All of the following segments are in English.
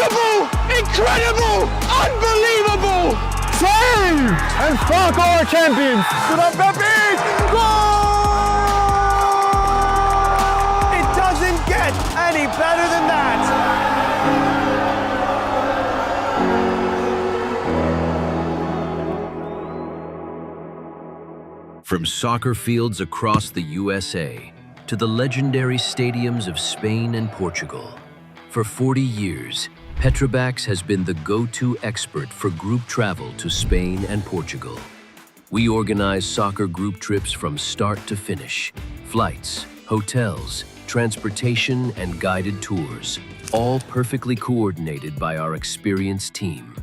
Unbelievable! Incredible! Unbelievable! Save! And Soccer are champions! It doesn't get any better than that! From soccer fields across the USA to the legendary stadiums of Spain and Portugal, for 40 years, Petrobax has been the go-to expert for group travel to Spain and Portugal. We organize soccer group trips from start to finish, flights, hotels, transportation, and guided tours, all perfectly coordinated by our experienced team.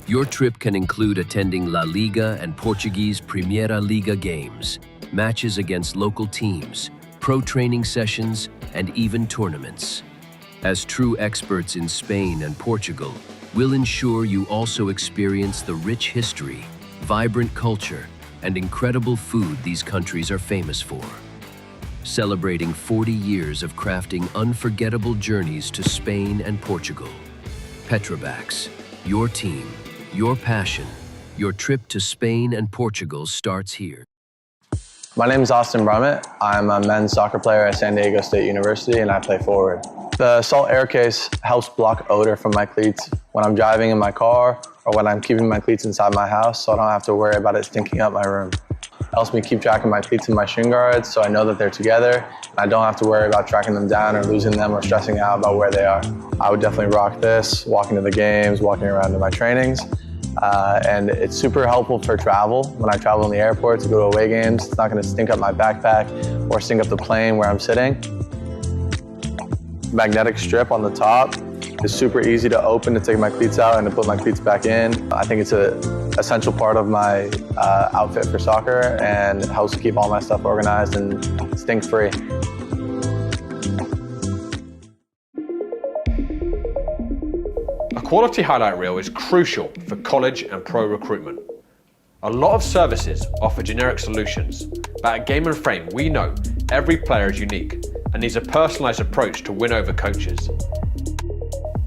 Your trip can include attending La Liga and Portuguese Primeira Liga games, matches against local teams, pro training sessions, and even tournaments. As true experts in Spain and Portugal, we'll ensure you also experience the rich history, vibrant culture, and incredible food these countries are famous for. Celebrating 40 years of crafting unforgettable journeys to Spain and Portugal. Petrobax, your team, your passion, your trip to Spain and Portugal starts here. My name is Austin Brummett. I'm a men's soccer player at San Diego State University and I play forward. The Salt Air Case helps block odor from my cleats when I'm driving in my car or when I'm keeping my cleats inside my house so I don't have to worry about it stinking up my room. It helps me keep track of my cleats and my shin guards so I know that they're together and I don't have to worry about tracking them down or losing them or stressing out about where they are. I would definitely rock this, walking to the games, walking around to my trainings. And it's super helpful for travel. When I travel in the airport to go to away games, it's not going to stink up my backpack or stink up the plane where I'm sitting. Magnetic strip on the top is super easy to open to take my cleats out and to put my cleats back in. I think it's an essential part of my outfit for soccer and helps keep all my stuff organized and stink-free. A quality highlight reel is crucial for college and pro recruitment. A lot of services offer generic solutions, but at Game & Frame we know every player is unique and needs a personalised approach to win over coaches.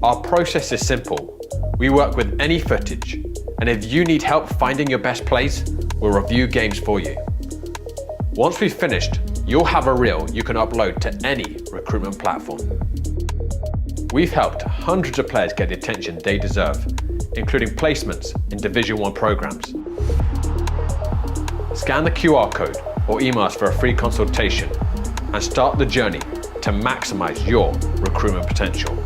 Our process is simple. We work with any footage, and if you need help finding your best plays, we'll review games for you. Once we've finished, you'll have a reel you can upload to any recruitment platform. We've helped hundreds of players get the attention they deserve, including placements in Division I programs. Scan the QR code or email us for a free consultation and start the journey to maximize your recruitment potential.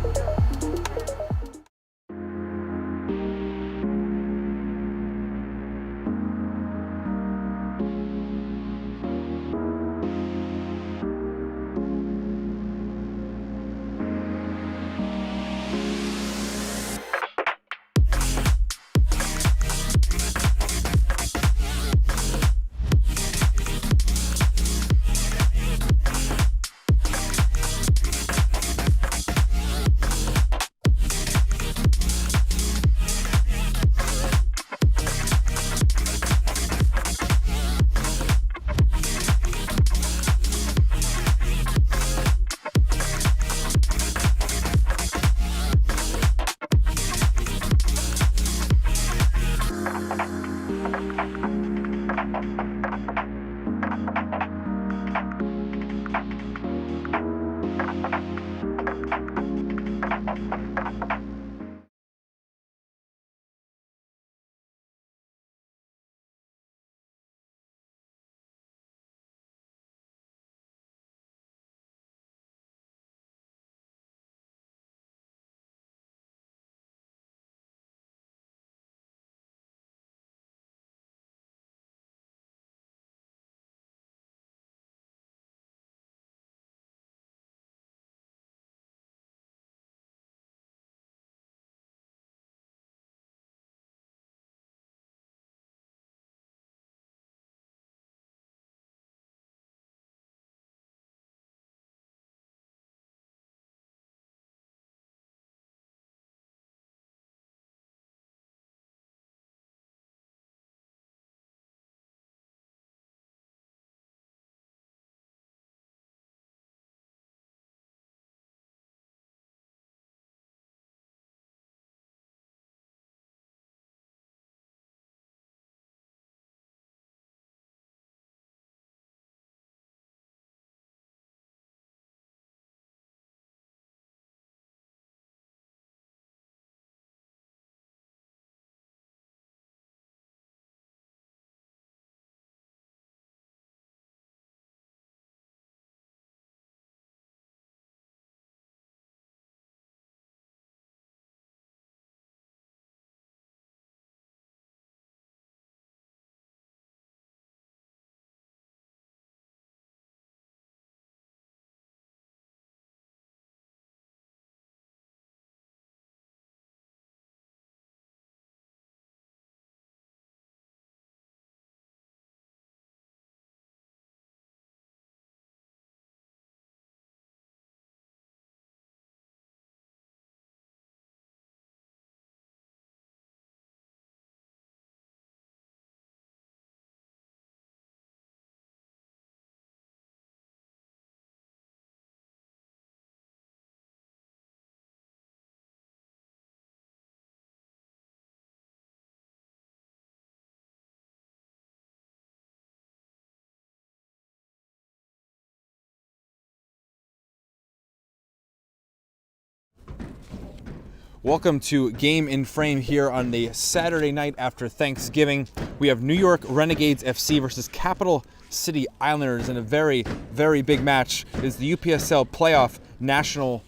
Welcome to Game in Frame here on the Saturday night after Thanksgiving. We have New York Renegades FC versus Capital City Islanders in a very, very big match. It is the UPSL playoff national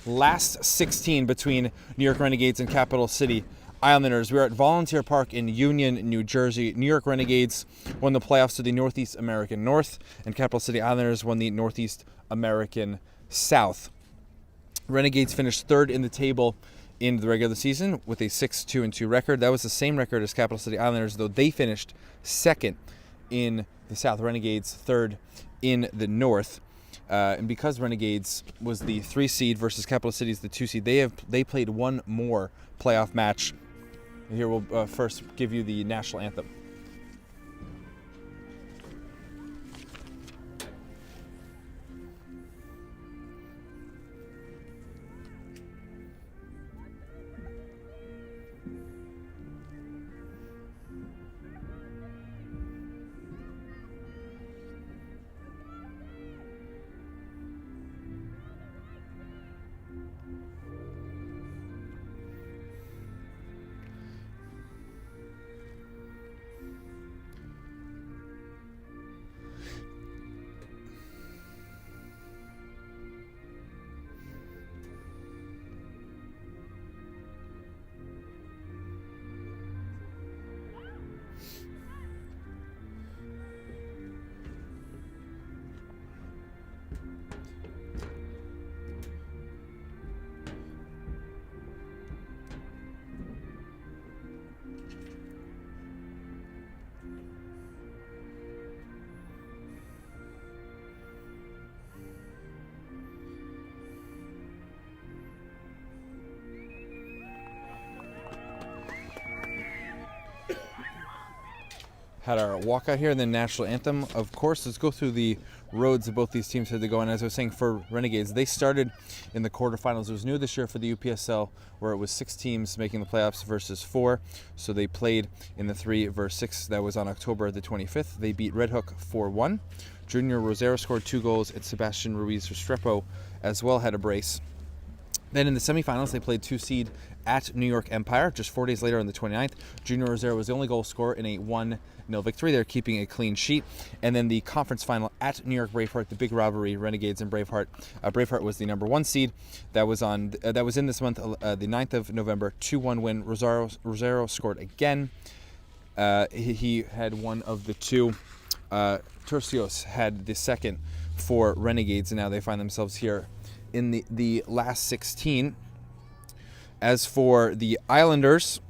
last 16 between New York Renegades and Capital City Islanders. We are at Volunteer Park in Union, New Jersey. New York Renegades won the playoffs to the Northeast American North, and Capital City Islanders won the Northeast American South. Renegades finished third in the table in the regular season with a 6-2-2 record. That was the same record as Capital City Islanders, though they finished second in the South. Renegades third in the North. And because Renegades was the 3 seed versus Capital City is the 2 seed, they played one more playoff match. Here we'll first give you the national anthem. Had our walkout here and then national anthem. Of course, let's go through the roads that both these teams had to go on. As I was saying, for Renegades, they started in the quarterfinals. It was new this year for the UPSL, where it was 6 teams making the playoffs versus 4. So they played in the 3 versus 6. That was on October the 25th. They beat Red Hook 4-1. Junior Rosero scored 2 goals, and Sebastian Ruiz Restrepo as well had a brace. Then in the semifinals, they played 2 seed at New York Empire. Just 4 days later on the 29th, Junior Rosero was the only goal scorer in a 1-0 victory. They're keeping a clean sheet. And then the conference final at New York Braveheart, the big rivalry, Renegades and Braveheart. Braveheart was the number 1 seed. That was in this month, the 9th of November, 2-1 win. Rosero scored again. He had one of the 2. Turcios had the second for Renegades, and now they find themselves here in the last 16. As for the Islanders,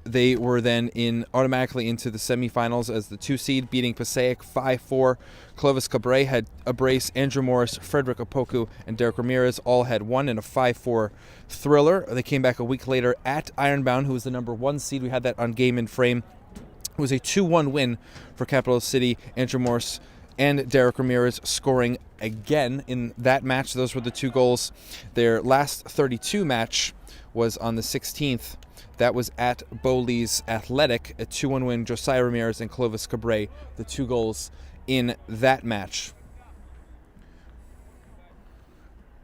they were then automatically into the semifinals as the 2 seed, beating Passaic 5-4. Clovis Cabre had a brace. Andrew Morris, Frederick Opoku, and Derek Ramirez all had one in a 5-4 thriller. They came back a week later at Ironbound, who was the number 1 seed. We had that on Game in Frame. It was a 2-1 win for Capital City. Andrew Morris and Derek Ramirez scoring again in that match. Those were the 2 goals. Their last 32 match was on the 16th. That was at Bowleys Athletic, a 2-1 win. Josiah Ramirez and Clovis Cabre, the 2 goals in that match.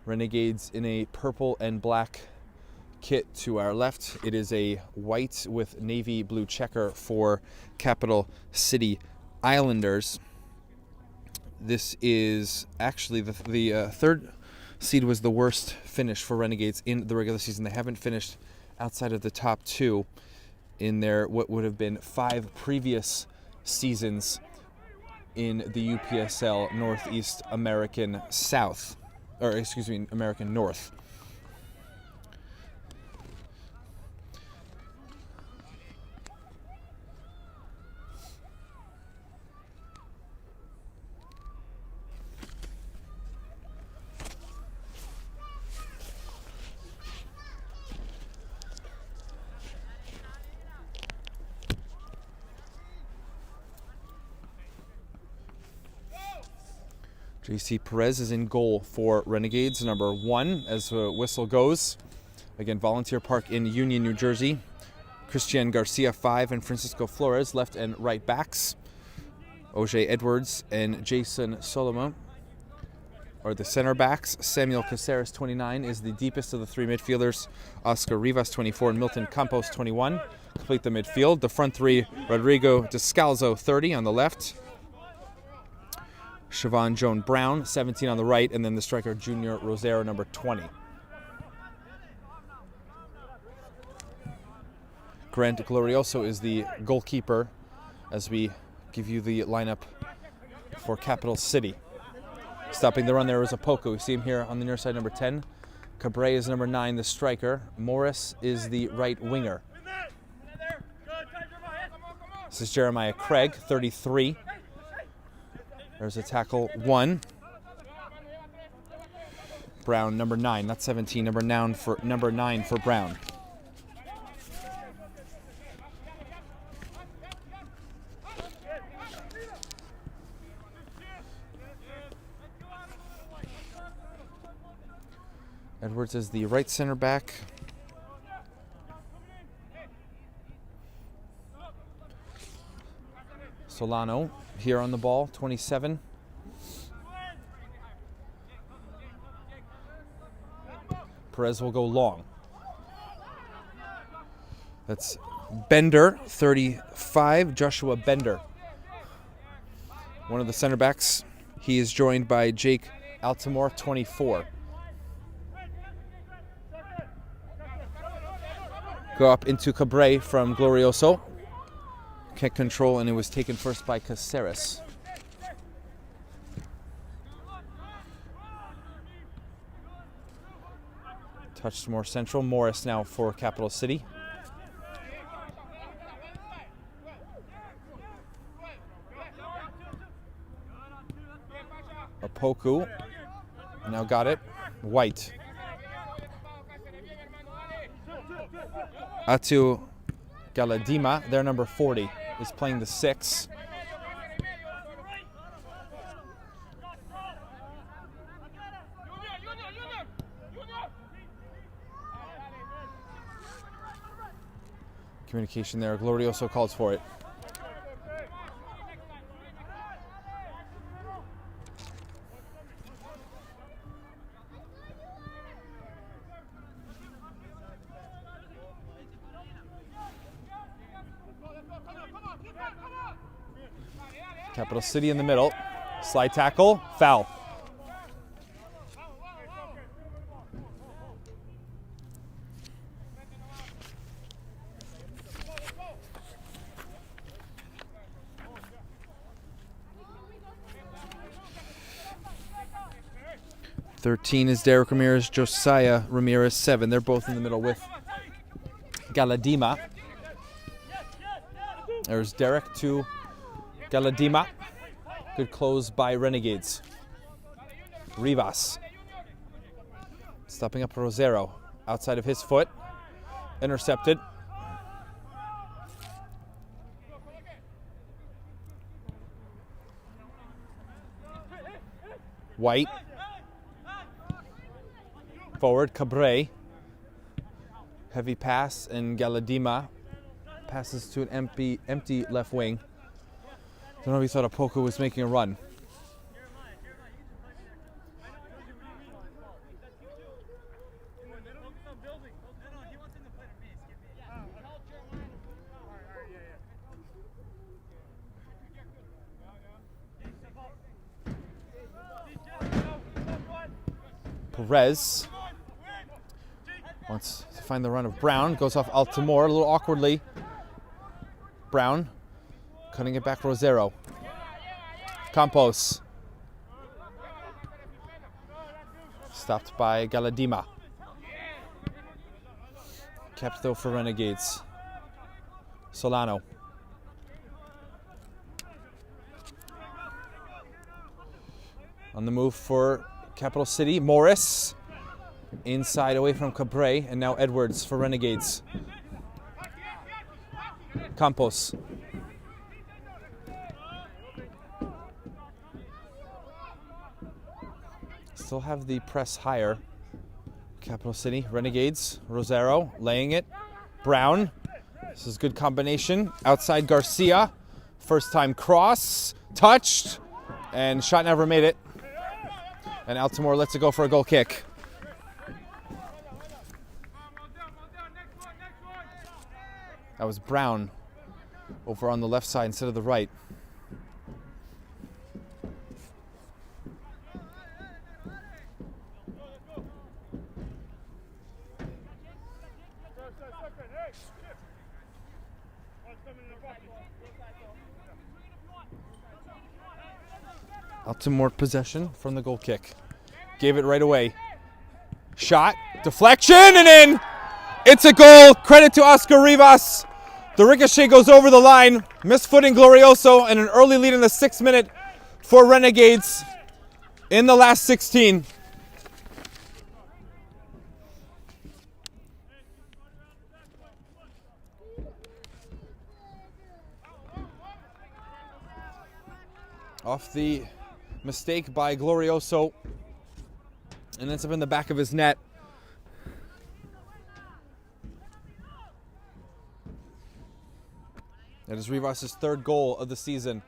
Renegades in a purple and black kit to our left. It is a white with navy blue checker for Capital City Islanders. This is actually the 3rd seed was the worst finish for Renegades in the regular season. They haven't finished outside of the top 2 in their what would have been 5 previous seasons in the UPSL Northeast American South, or excuse me, American North. JC Perez is in goal for Renegades, number 1, as the whistle goes. Again, Volunteer Park in Union, New Jersey. Christian Garcia, 5, and Francisco Flores, left and right backs. Oj Edwards and Jason Solomon are the center backs. Samuel Caceres, 29, is the deepest of the three midfielders. Oscar Rivas, 24, and Milton Campos, 21. Complete the midfield. The front three, Rodrigo Descalzo, 30 on the left. Siobhan Joan Brown, 17 on the right, and then the striker Junior Rosero, number 20. Grant Glorioso is the goalkeeper as we give you the lineup for Capital City. Stopping the run there is Opoku. We see him here on the near side, number 10. Cabre is number 9, the striker. Morris is the right winger. This is Jeremiah Craig, 33. There's a tackle 1. Brown, number 9, not 17. Number 9 for Brown. Edwards is the right center back. Solano here on the ball, 27. Perez will go long. That's Bender, 35, Joshua Bender. One of the center backs. He is joined by Jake Altamore, 24. Go up into Cabre from Glorioso. Can't control, and it was taken first by Caceres. Touched more central. Morris now for Capital City. Opoku. Now got it. White. Atu Galadima, their number 40, is playing the 6. Communication there. Glorioso calls for it. Capital City in the middle. Slide tackle, foul. (13) is Derek Ramirez, Josiah Ramirez, 7. They're both in the middle with Galadima. There's Derek to Galadima. Good close by Renegades. Rivas. Stopping up Rosero. Outside of his foot. Intercepted. White. Forward, Cabre. Heavy pass, and Galadima passes to an empty left wing. Don't know if he thought Opoku was making a run. Perez wants to find the run of Brown. Goes off Altamore a little awkwardly. Brown cutting it back, Rosero. Campos. Stopped by Galadima. Kept though for Renegades. Solano. On the move for Capital City, Morris. Inside away from Cabre, and now Edwards for Renegades. Campos. Still have the press higher. Capital City, Renegades, Rosero laying it. Brown. This is good combination. Outside Garcia. First time cross. Touched. And shot never made it. And Altimore lets it go for a goal kick. That was Brown over on the left side instead of the right. Altimore possession from the goal kick. Gave it right away. Shot, deflection, and in! It's a goal. Credit to Oscar Rivas. The ricochet goes over the line. Misfooting Glorioso, and an early lead in the 6th minute for Renegades in the last 16. Off the mistake by Glorioso, and ends up in the back of his net. That is Rivas' 3rd goal of the season.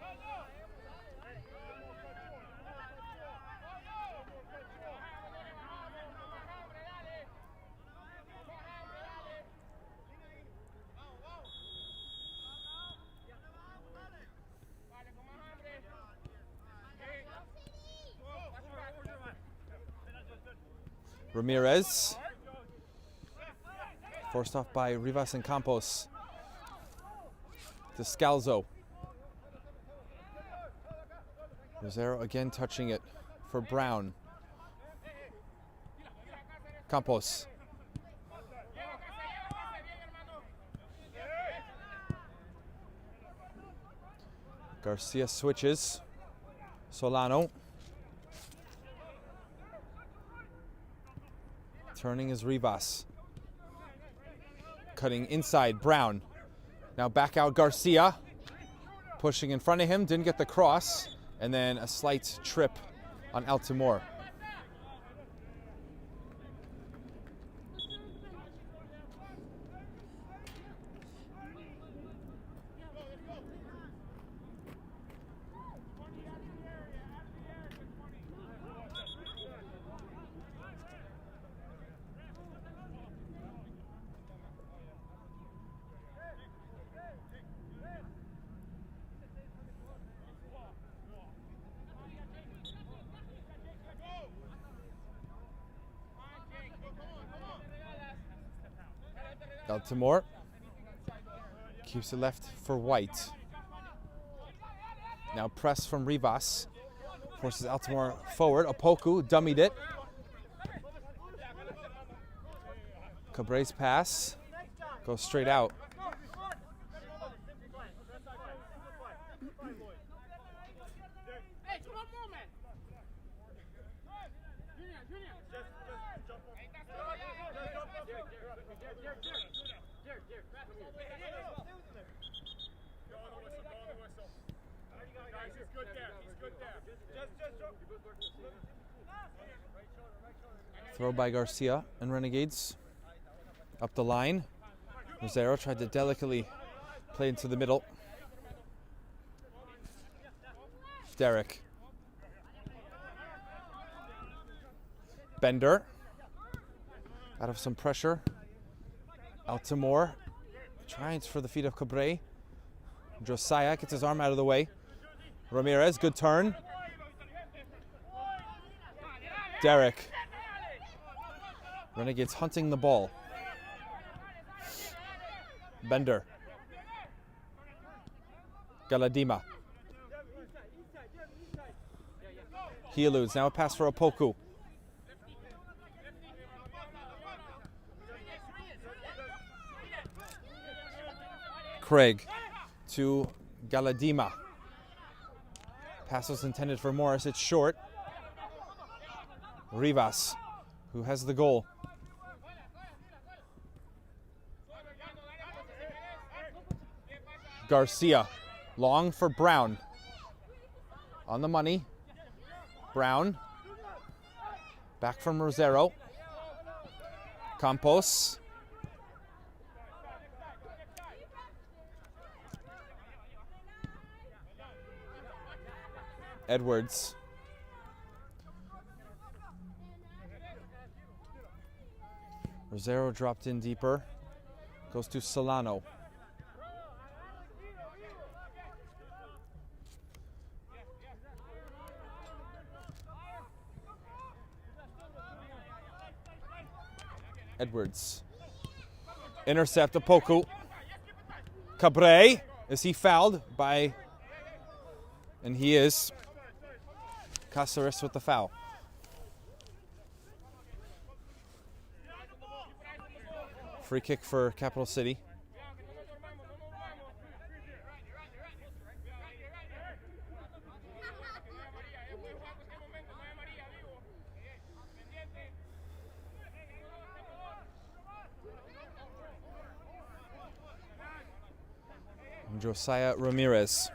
Ramirez. Forced off by Rivas and Campos. Descalzo. Rosero again touching it for Brown. Campos. Garcia switches. Solano. Turning is Rivas. Cutting inside, Brown. Now back out Garcia. Pushing in front of him, didn't get the cross. And then a slight trip on Altimore. Altimore keeps it left for White. Now press from Rivas. Forces Altimore forward. Opoku dummied it. Cabre's pass goes straight out. Throw by Garcia and Renegades. Up the line. Rosero tried to delicately play into the middle. Derek. Bender. Out of some pressure. Altimore. Trying for the feet of Cabre. Josiah gets his arm out of the way. Ramirez, good turn. Derek. Renegades hunting the ball. Bender. Galadima. He eludes. Now a pass for Opoku. Craig to Galadima. Pass was intended for Morris. It's short. Rivas, who has the goal. Garcia, long for Brown. On the money. Brown. Back from Rosero. Campos. Edwards. Rosero dropped in deeper. Goes to Solano. Edwards. Intercept Opoku. Cabre. Is he fouled by... And he is. Caceres with the foul. Free kick for Capital City. Josiah Ramirez.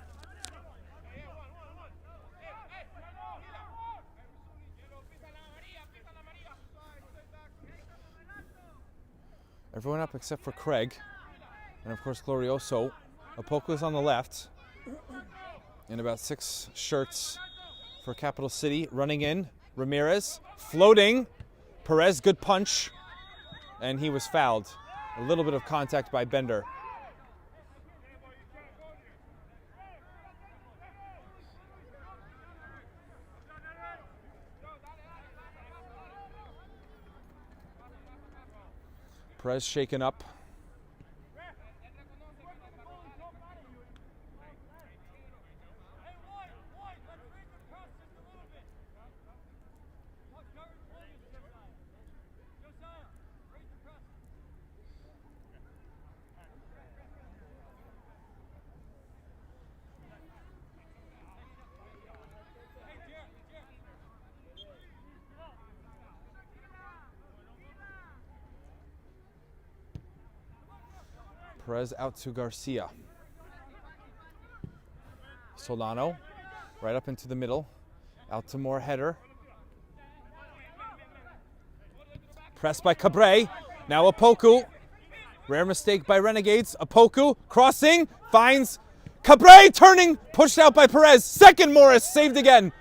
Everyone up except for Craig. And of course Glorioso. Opoku's on the left. In about 6 shirts for Capital City. Running in. Ramirez. Floating. Perez, good punch. And he was fouled. A little bit of contact by Bender. Perez shaken up. Perez out to Garcia. Solano, right up into the middle. Out to Moore, header. Pressed by Cabre. Now Opoku. Rare mistake by Renegades. Opoku crossing, finds Cabre, turning, pushed out by Perez. Second Morris, saved again.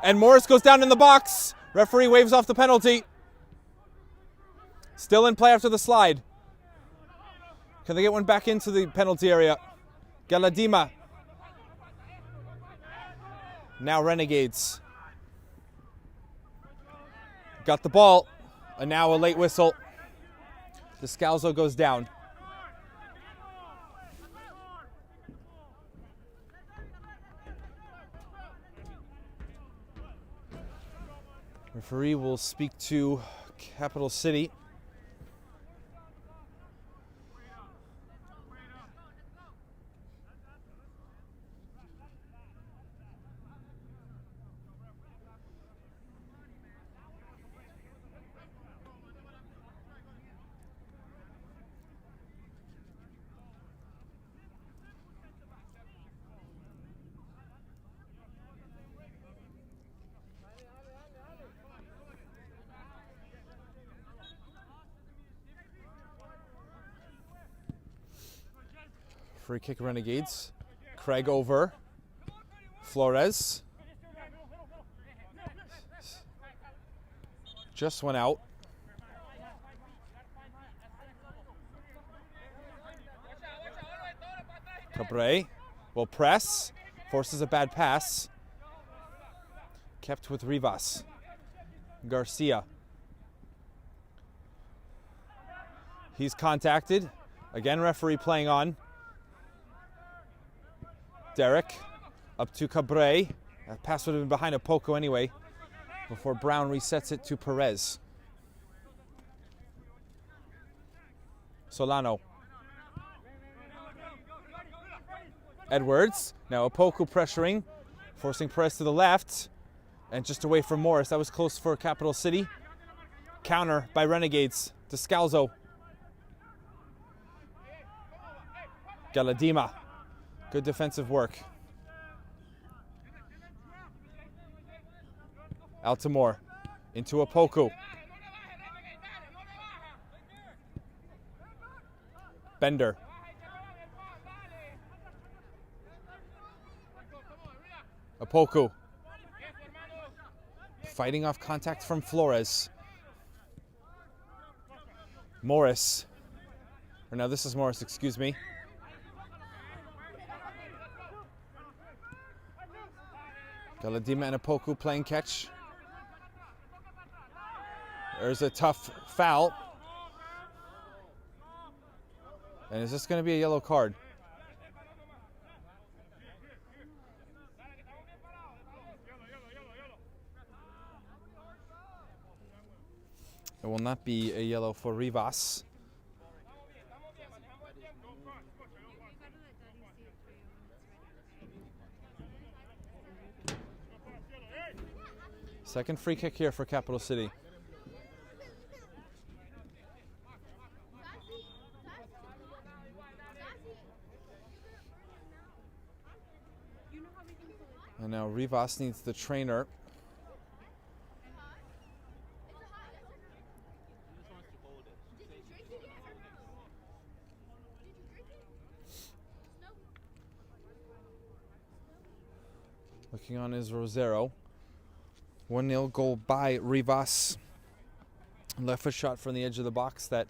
And Morris goes down in the box. Referee waves off the penalty. Still in play after the slide. Can they get one back into the penalty area? Galadima. Now Renegades. Got the ball. And now a late whistle. Descalzo goes down. Referee will speak to Capital City. Free kick Renegades. Craig over. Flores. Just went out. Cabre will press. Forces a bad pass. Kept with Rivas. Garcia. He's contacted. Again, referee playing on. Derek up to Cabre. That pass would have been behind Opoku anyway, before Brown resets it to Perez. Solano. Edwards. Now Opoku pressuring, forcing Perez to the left, and just away from Morris. That was close for Capital City. Counter by Renegades. Descalzo. Galadima. Good defensive work. Altamore into Opoku. Bender. Opoku. Fighting off contact from Flores. Morris. Or no, this is Morris, excuse me. Galadima and Opoku playing catch. There's a tough foul. And is this going to be a yellow card? It will not be a yellow for Rivas. Second free kick here for Capital City. And now Rivas needs the trainer. Looking on is Rosero. 1-0 goal by Rivas. Left foot shot from the edge of the box that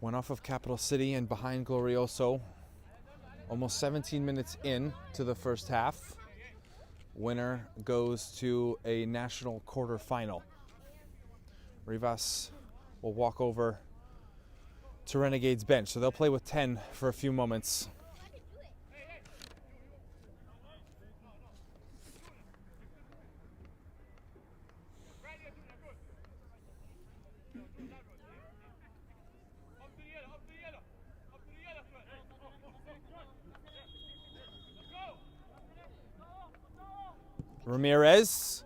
went off of Capital City and behind Glorioso. Almost 17 minutes in to the first half. Winner goes to a national quarterfinal. Rivas will walk over to Renegades bench. So they'll play with 10 for a few moments. Ramirez.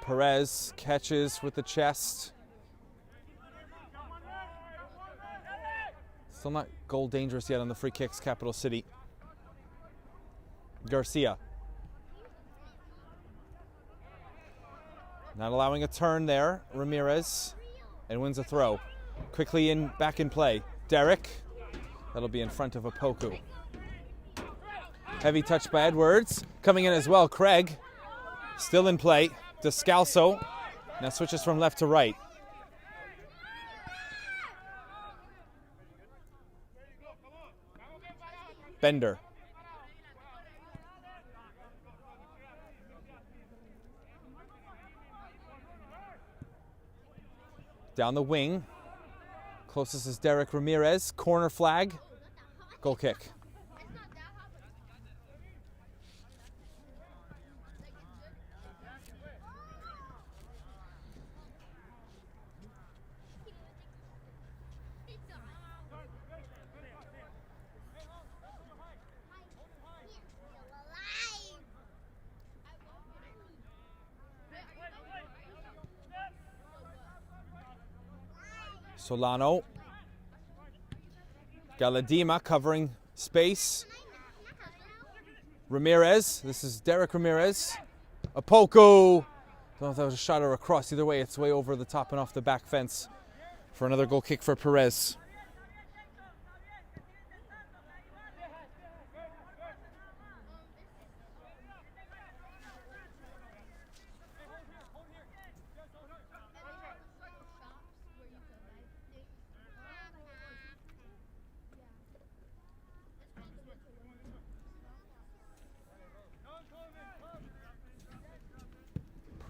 Perez catches with the chest. Still not goal dangerous yet on the free kicks, Capital City. Garcia. Not allowing a turn there, Ramirez. And wins a throw. Quickly back in play. Derek. That'll be in front of Opoku. Heavy touch by Edwards. Coming in as well, Craig. Still in play. Descalso. Now switches from left to right. Bender. Down the wing. Closest is Derek Ramirez. Corner flag. Goal kick. Solano. Galadima covering space. Ramirez. This is Derek Ramirez. Opoku. Don't know if that was a shot or a cross. Either way, it's way over the top and off the back fence for another goal kick for Perez.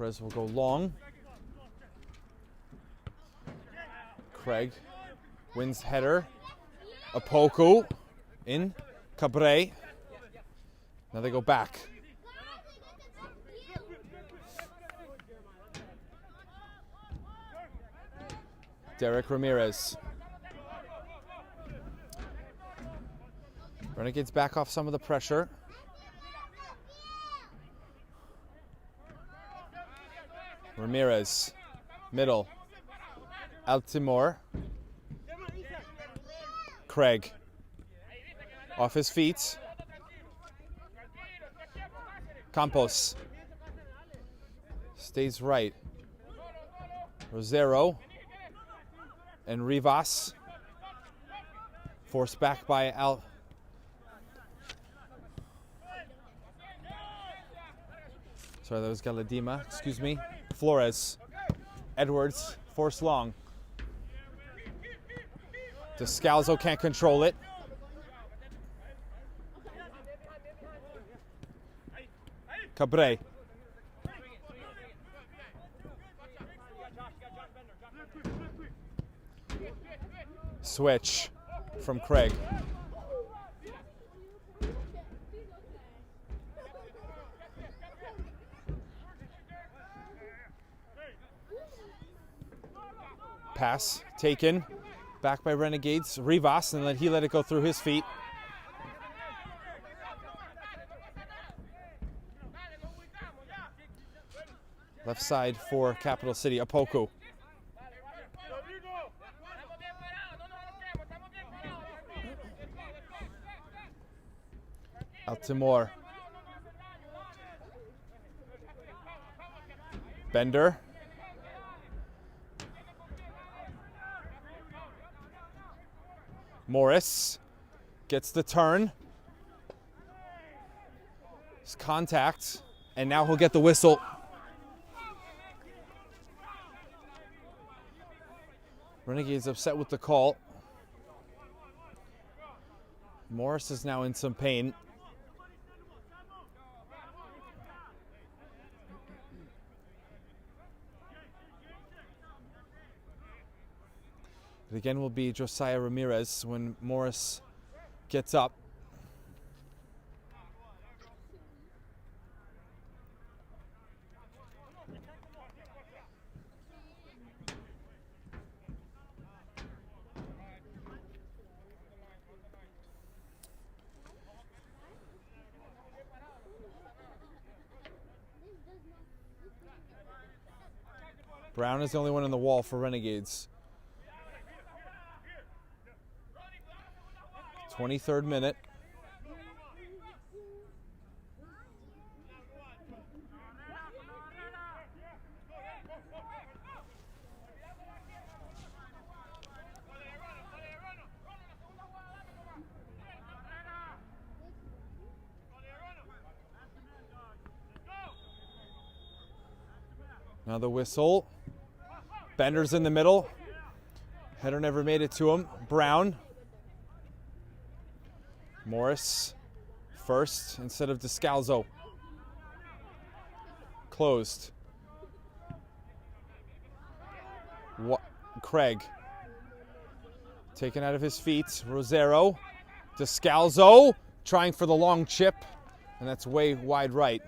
Perez will go long. Craig wins header. Opoku in. Cabre. Now they go back. Derek Ramirez. Renegades back off some of the pressure. Ramirez, middle, Altimore, Craig, off his feet, Campos, stays right, Rosero, and Rivas, forced back by Sorry, that was Galadima, excuse me. Flores, Edwards, forced long. Descalzo can't control it. Cabre. Switch from Craig. Pass taken. Back by Renegades. Rivas, and he let it go through his feet. Left side for Capital City, Apoku. Altimore. Bender. Morris gets the turn. It's contact, and now he'll get the whistle. Renegades upset with the call. Morris is now in some pain. It again will be Josiah Ramirez when Morris gets up. Brown is the only one on the wall for Renegades. 23rd minute. Now the whistle. Bender's in the middle. Header never made it to him. Brown. Morris first instead of Descalzo. Closed. Craig. Taken out of his feet. Rosero. Descalzo trying for the long chip, and that's way wide right.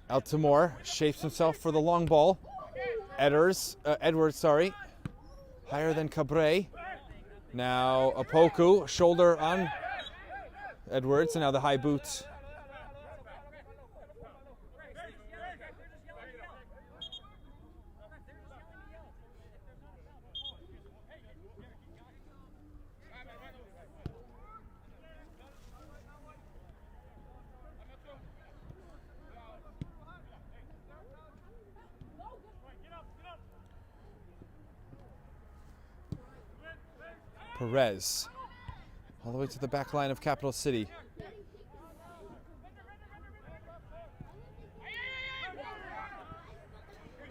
Altimore shapes himself for the long ball. Edwards, higher than Cabre. Now Apoku, shoulder on Edwards, and now the high boot. Perez, all the way to the back line of Capital City.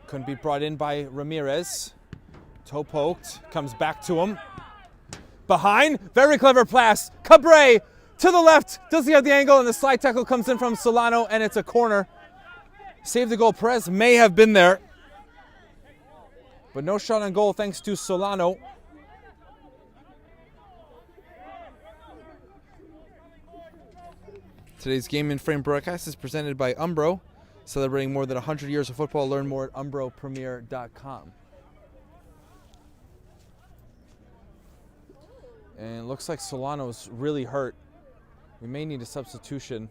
Couldn't be brought in by Ramirez. Toe poked, comes back to him. Behind, very clever pass. Cabre to the left, doesn't get the angle, and the slide tackle comes in from Solano, and it's a corner. Save the goal. Perez may have been there, but no shot on goal thanks to Solano. Today's Game in Frame broadcast is presented by Umbro, celebrating more than 100 years of football. Learn more at umbropremier.com. And it looks like Solano's really hurt. We may need a substitution.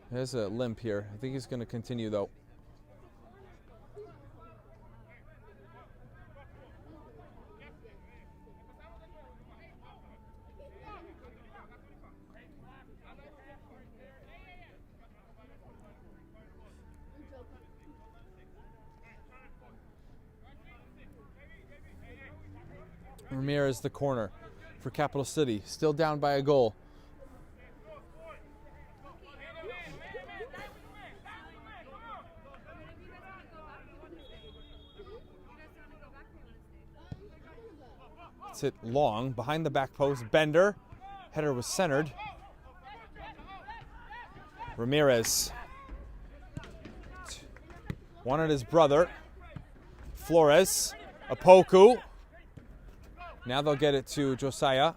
There's a limp here. I think he's going to continue though. Premier is the corner for Capital City. Still down by a goal. It's hit long behind the back post. Bender. Header was centered. Ramirez. Wanted his brother. Flores. Apoku. Now they'll get it to Josiah.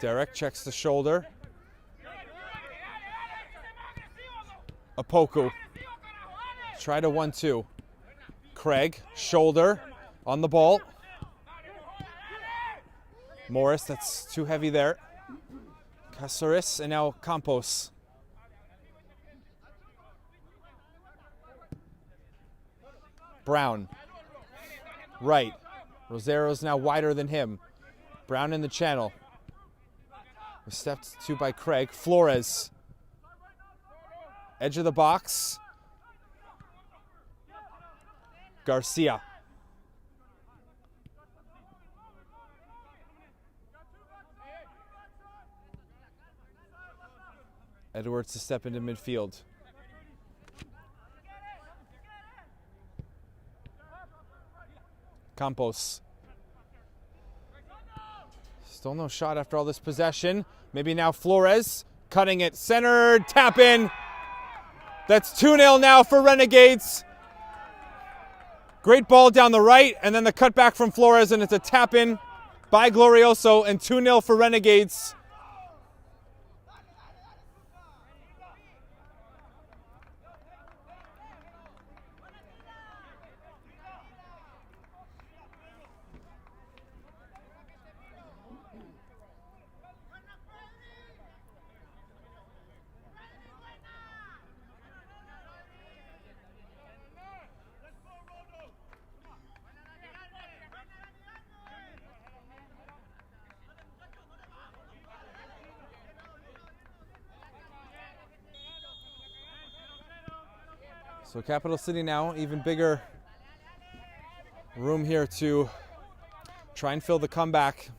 Derek checks the shoulder. Apoku. Try to 1-2. Craig. Shoulder. On the ball. Morris, that's too heavy there. Casares, and now Campos. Brown. Right. Rosero's now wider than him. Brown in the channel. Stepped to by Craig. Flores. Edge of the box. Garcia. Edwards to step into midfield. Campos. Still no shot after all this possession. Maybe now Flores. Cutting it. Centered. Tap in. That's 2-0 now for Renegades. Great ball down the right. And then the cutback from Flores. And it's a tap in by Glorioso. And 2-0 for Renegades. So Capital City now, even bigger room here to try and fill the comeback.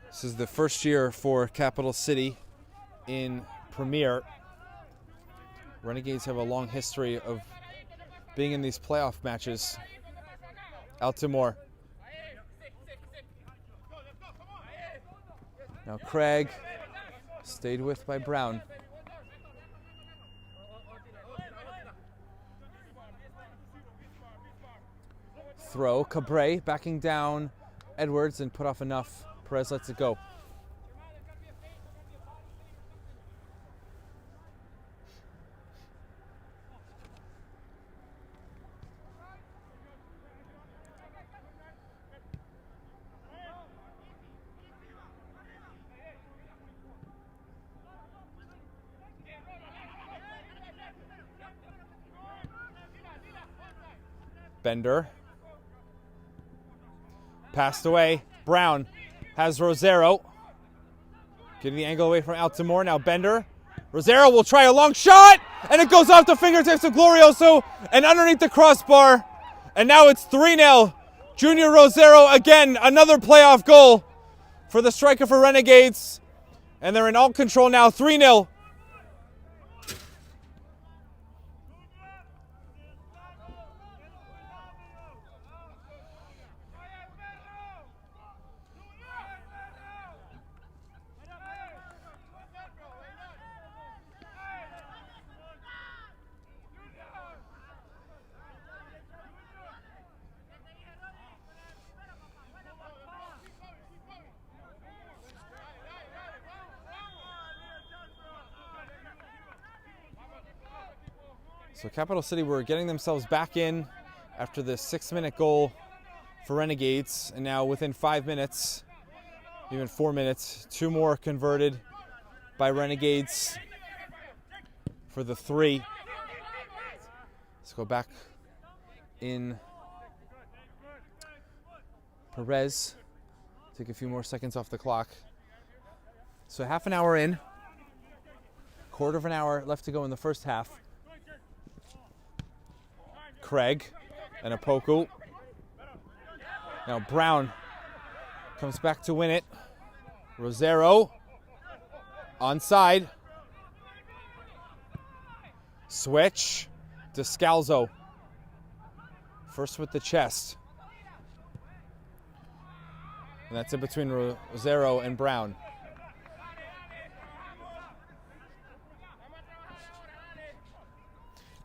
This is the first year for Capital City in Premier. Renegades have a long history of being in these playoff matches. Altimore. Now Craig. Stayed with by Brown. Throw. Cabre backing down Edwards and put off enough. Perez lets it go. Bender. Passed away. Brown has Rosero. Getting the angle away from Altimore. Now Bender. Rosero will try a long shot. And it goes off the fingertips of Glorioso and underneath the crossbar. And now it's 3-0. Junior Rosero again. Another playoff goal for the striker for Renegades. And they're in all control now. 3-0. So Capital City were getting themselves back in after the 6-minute goal for Renegades. And now within 5 minutes, even 4 minutes, 2 more converted by Renegades for the 3. Let's go back in. Perez, take a few more seconds off the clock. So half an hour in, quarter of an hour left to go in the first half. Craig and Opoku. Now Brown comes back to win it. Rosero onside. Switch. Descalzo. First with the chest. And that's in between Rosero and Brown.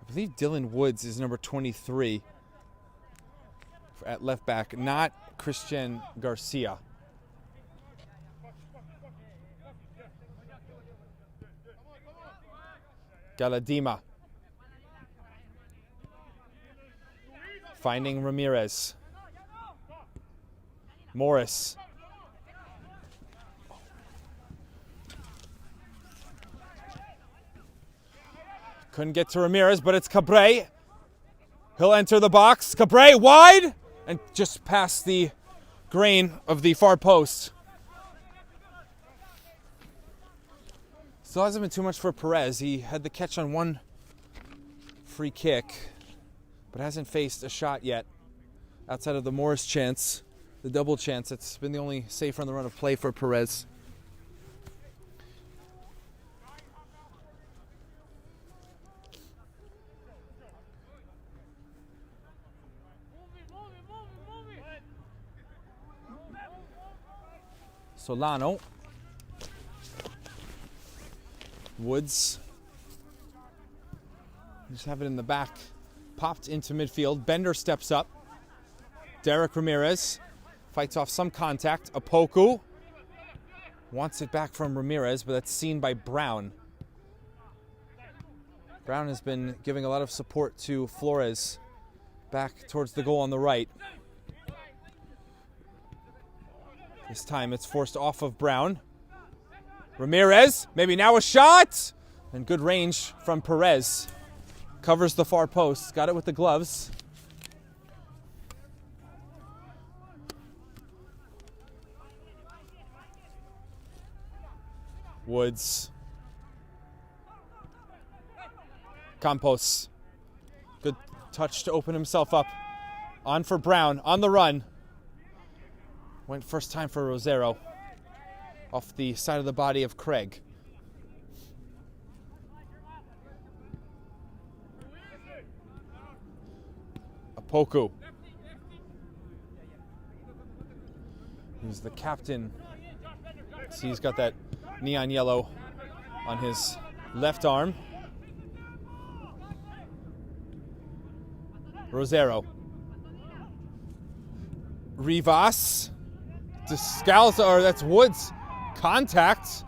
I believe Dylan Woods is number 23 at left back, not Christian Garcia. Galadima. Finding Ramirez. Morris. Couldn't get to Ramirez, but it's Cabre. He'll enter the box. Cabre wide and just past the grain of the far post. Still hasn't been too much for Perez. He had the catch on one free kick, but hasn't faced a shot yet. Outside of the Morris chance, the double chance, it's been the only save on the run of play for Perez. Solano. Woods. Just have it in the back. Popped into midfield. Bender steps up. Derek Ramirez fights off some contact. Opoku wants it back from Ramirez, but that's seen by Brown. Brown has been giving a lot of support to Flores back towards the goal on the right. This time it's forced off of Brown. Ramirez, maybe now a shot! And good range from Perez. Covers the far post, got it with the gloves. Woods. Campos. Good touch to open himself up. On for Brown, on the run. Went first time for Rosero. Off the side of the body of Craig. Opoku. He's the captain. See, he's got that neon yellow on his left arm. Rosero. Rivas. Descalzo, or that's Woods. Contact.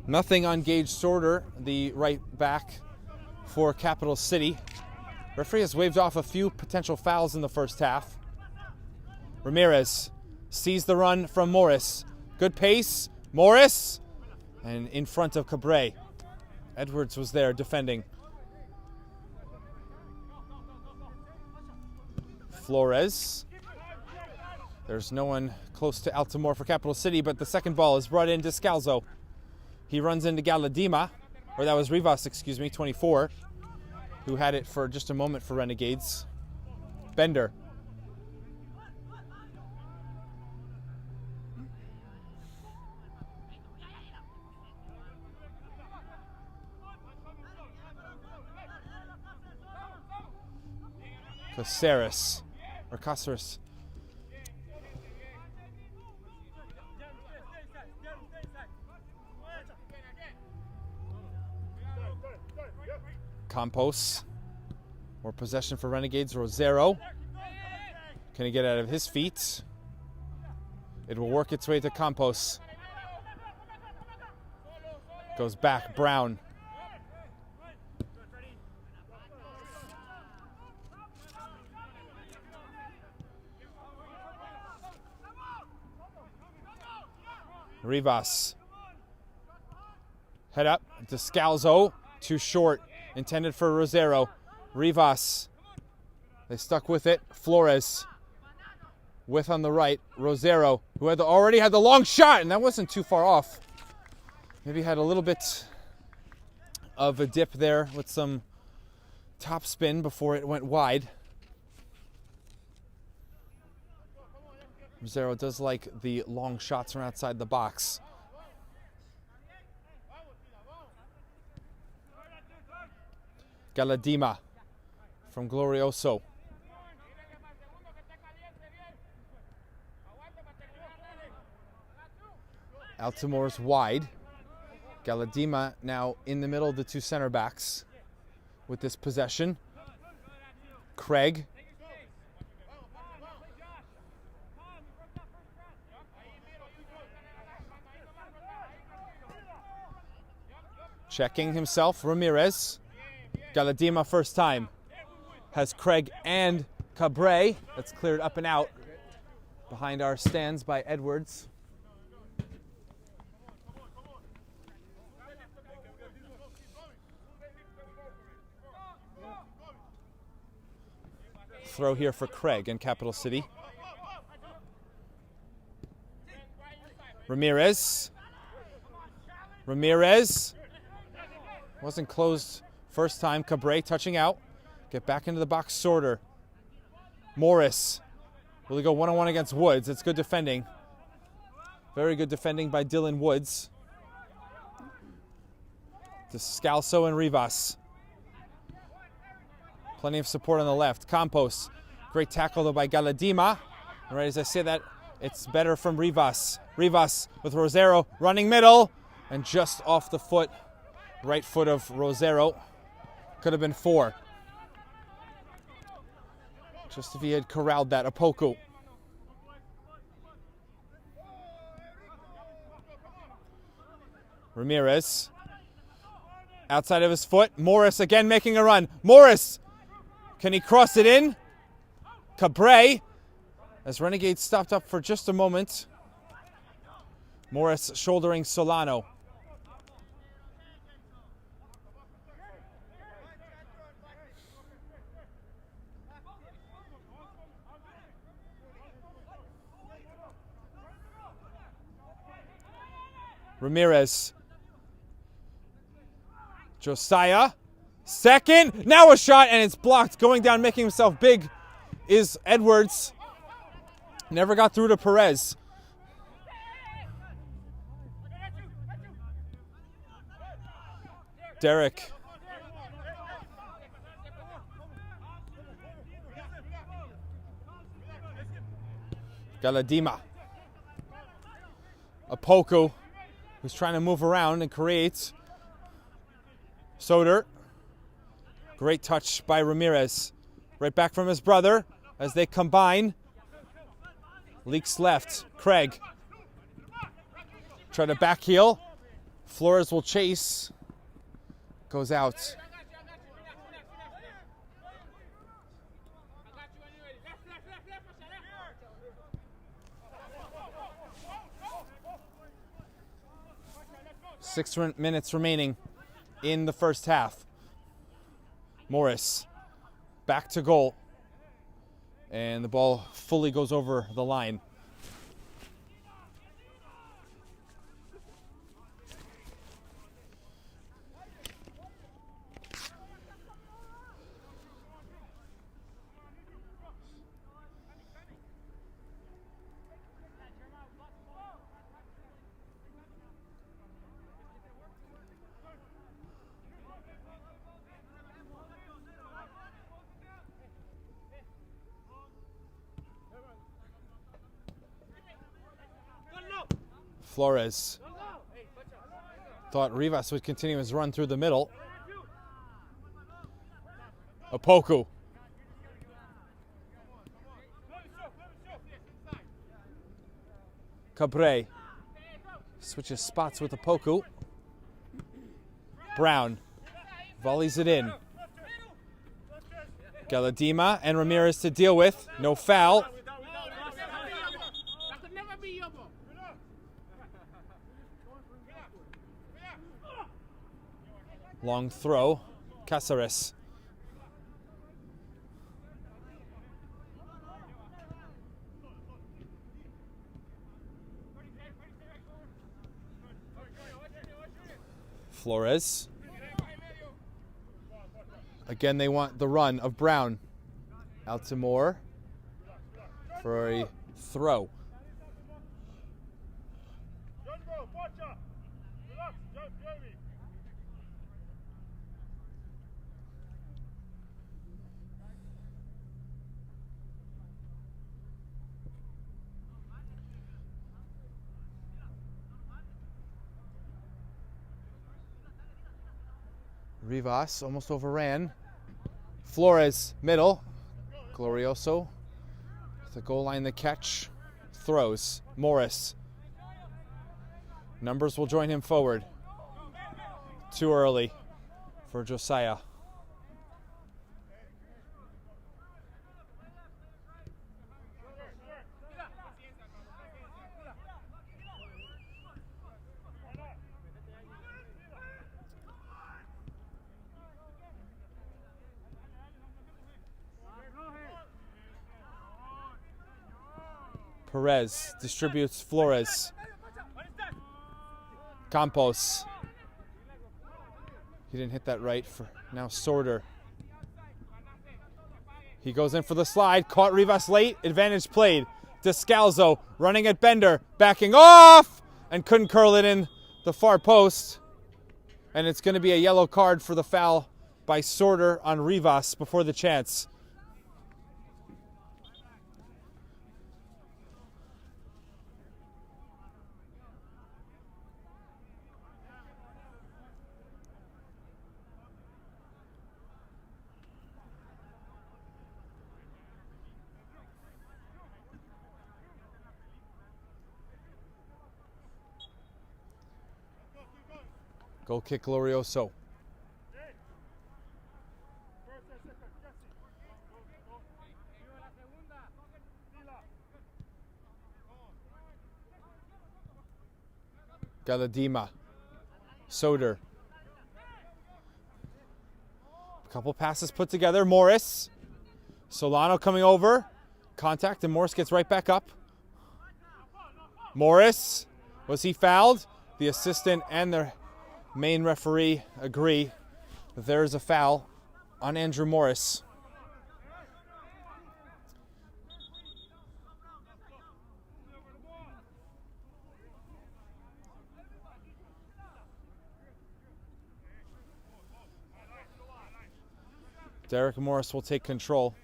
Nothing on Gage Sorter, the right back for Capital City. Referee has waved off a few potential fouls in the first half. Ramirez sees the run from Morris. Good pace. Morris. And in front of Cabre. Edwards was there defending. Flores. There's no one close to Altamore for Capital City, but the second ball is brought in to Descalzo. He runs into Galadima, or that was Rivas, 24, who had it for just a moment for Renegades. Bender. Caceres, or Caceres. Campos. More possession for Renegades. Rosero. Can he get out of his feet? It will work its way to Campos. Goes back. Brown. Rivas. Head up. Descalzo. Too short. Intended for Rosero. Rivas. They stuck with it. Flores. With on the right. Rosero, who already had the long shot, and that wasn't too far off. Maybe had a little bit of a dip there with some top spin before it went wide. Rosero does like the long shots from outside the box. Galadima from Glorioso. Altamore's wide. Galadima now in the middle of the two center backs with this possession. Craig. Checking himself, Ramirez. Galadima first time. Has Craig and Cabre. That's cleared up and out behind our stands by Edwards. Throw here for Craig in Capital City. Ramirez. Ramirez. Wasn't closed first time. Cabre touching out. Get back into the box, Sorter. Morris. Will he go one-on-one against Woods? It's good defending. Very good defending by Dylan Woods. Descalso and Rivas. Plenty of support on the left. Campos. Great tackle though by Galadima. All right, as I say that, it's better from Rivas. Rivas with Rosero running middle. And just off the foot. Right foot of Rosero. Could have been 4. Just if he had corralled that. Opoku. Ramirez. Outside of his foot. Morris again making a run. Morris. Can he cross it in? Cabre. As Renegades stopped up for just a moment. Morris shouldering Solano. Ramirez. Josiah. Second. Now a shot and it's blocked. Going down, making himself big is Edwards. Never got through to Perez. Derek. Galadima. Opoku, who's trying to move around and create. Soder. Great touch by Ramirez. Right back from his brother as they combine. Leaks left. Craig. Try to back heel. Flores will chase. Goes out. Six minutes remaining in the first half. Morris back to goal. And the ball fully goes over the line. Flores thought Rivas would continue his run through the middle. Opoku. Cabre switches spots with Opoku. Brown volleys it in. Galadima and Ramirez to deal with. No foul. Long throw. Caceres. Flores. Again, they want the run of Brown. Out to Moore for a throw. Rivas almost overran. Flores, middle. Glorioso. The goal line, the catch. Throws. Morris. Numbers will join him forward. Too early for Josiah. Perez distributes Flores. Campos. He didn't hit that right. For now Sorter. He goes in for the slide. Caught Rivas late. Advantage played. Descalzo running at Bender. Backing off! And couldn't curl it in the far post. And it's going to be a yellow card for the foul by Sorter on Rivas before the chance. Goal kick Glorioso. Galadima. Soder. A couple passes put together. Morris. Solano coming over. Contact and Morris gets right back up. Morris. Was he fouled? The assistant and the main referee agree that there is a foul on Andrew Morris. Derek Morris will take control.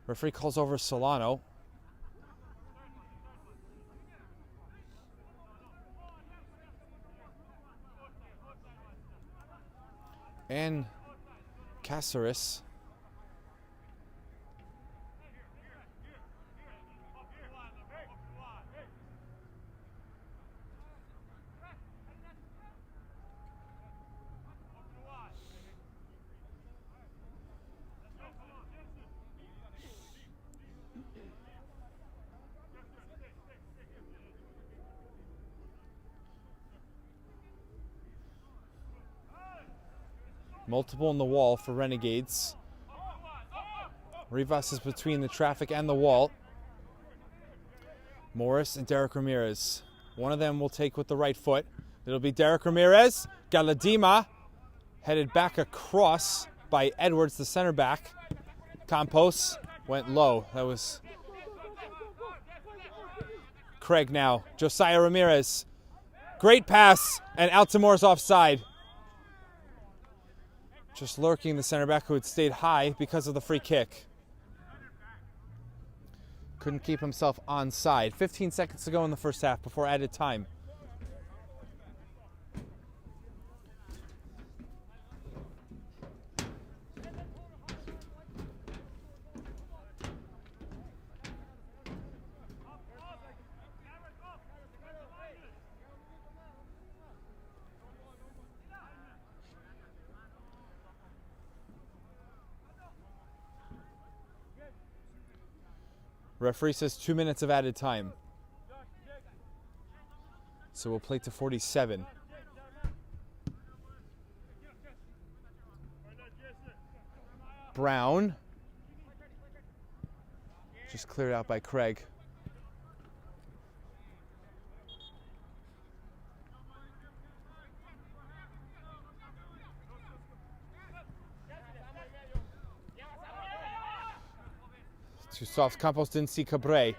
Referee calls over Solano. And Caceres. Multiple in the wall for Renegades. Rivas is between the traffic and the wall. Morris and Derek Ramirez. One of them will take with the right foot. It'll be Derek Ramirez. Galadima headed back across by Edwards, the center back. Campos went low. That was Craig now. Josiah Ramirez. Great pass and Altamore's offside. Just lurking the center back who had stayed high because of the free kick. Couldn't keep himself onside. 15 seconds to go in the first half before added time. Referee says 2 minutes of added time. So we'll play to 47. Brown. Just cleared out by Craig. Soft Campos didn't see Cabre.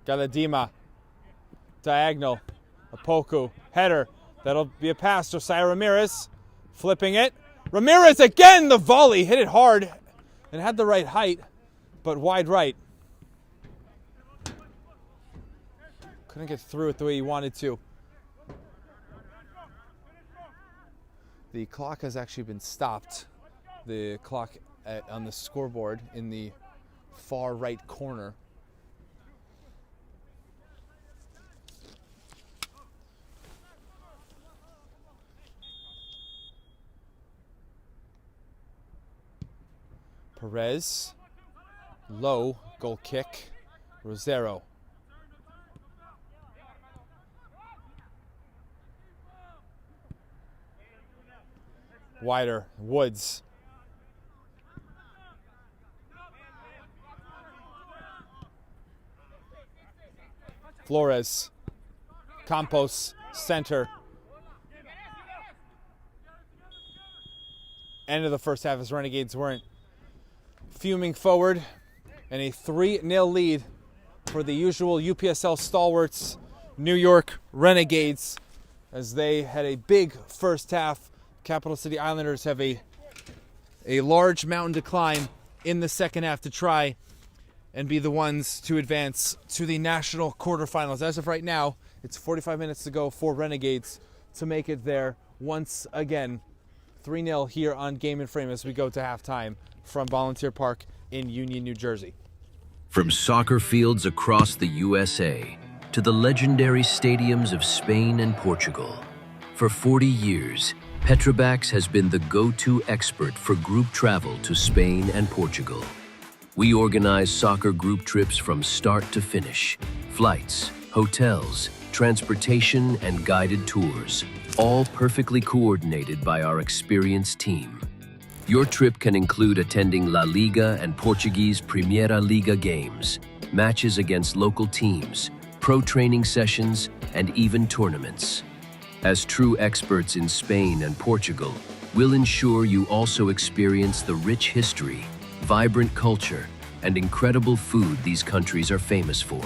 Galadima. Diagonal. Apoku. Header. That'll be a pass to Josiah Ramirez. Flipping it. Ramirez again! The volley. Hit it hard and had the right height, but wide right. Couldn't get through it the way he wanted to. The clock has actually been stopped. The clock on the scoreboard in the far right corner. Perez, low, goal kick, Rosero. Wider, Woods. Flores, Campos, center. End of the first half as Renegades weren't fuming forward, and a 3-0 lead for the usual UPSL stalwarts, New York Renegades, as they had a big first half. Capital City Islanders have a large mountain decline in the second half to try and be the ones to advance to the national quarterfinals. As of right now, it's 45 minutes to go for Renegades to make it there once again. 3-0 here on Game and Frame as we go to halftime from Volunteer Park in Union, New Jersey. From soccer fields across the USA to the legendary stadiums of Spain and Portugal, for 40 years, Petrobax has been the go-to expert for group travel to Spain and Portugal. We organize soccer group trips from start to finish, flights, hotels, transportation, and guided tours, all perfectly coordinated by our experienced team. Your trip can include attending La Liga and Portuguese Primeira Liga games, matches against local teams, pro training sessions, and even tournaments. As true experts in Spain and Portugal, we'll ensure you also experience the rich history, vibrant culture, and incredible food these countries are famous for.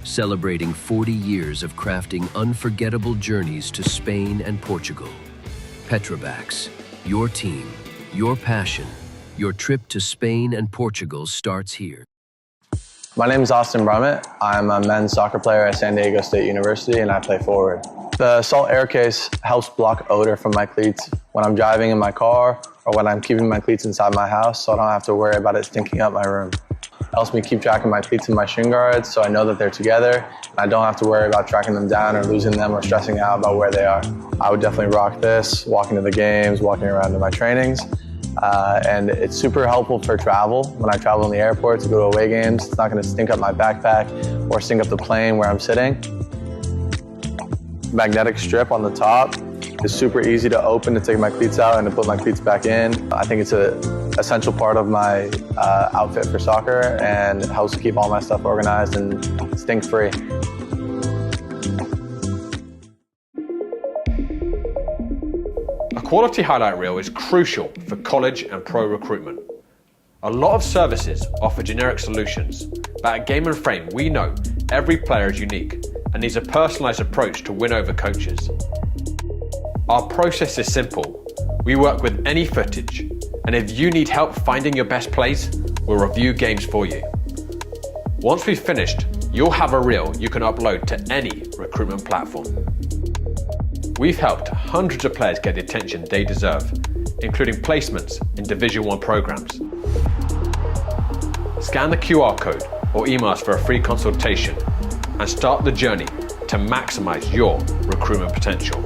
Celebrating 40 years of crafting unforgettable journeys to Spain and Portugal. Petrobax, your team, your passion, your trip to Spain and Portugal starts here. My name is Austin Brummett. I'm a men's soccer player at San Diego State University, and I play forward. The Salt Air Case helps block odor from my cleats when I'm driving in my car or when I'm keeping my cleats inside my house, so I don't have to worry about it stinking up my room. It helps me keep track of my cleats and my shin guards so I know that they're together, and I don't have to worry about tracking them down or losing them or stressing out about where they are. I would definitely rock this, walking to the games, walking around to my trainings. And it's super helpful for travel. When I travel in the airport to go to away games, it's not going to stink up my backpack or stink up the plane where I'm sitting. Magnetic strip on the top is super easy to open to take my cleats out and to put my cleats back in. I think it's an essential part of my outfit for soccer, and it helps keep all my stuff organized and stink-free. A quality highlight reel is crucial for college and pro recruitment. A lot of services offer generic solutions, but at Game and Frame we know every player is unique and needs a personalised approach to win over coaches. Our process is simple. We work with any footage, and if you need help finding your best plays, we'll review games for you. Once we've finished, you'll have a reel you can upload to any recruitment platform. We've helped hundreds of players get the attention they deserve, including placements in Division 1 programs. Scan the QR code or email us for a free consultation and start the journey to maximize your recruitment potential.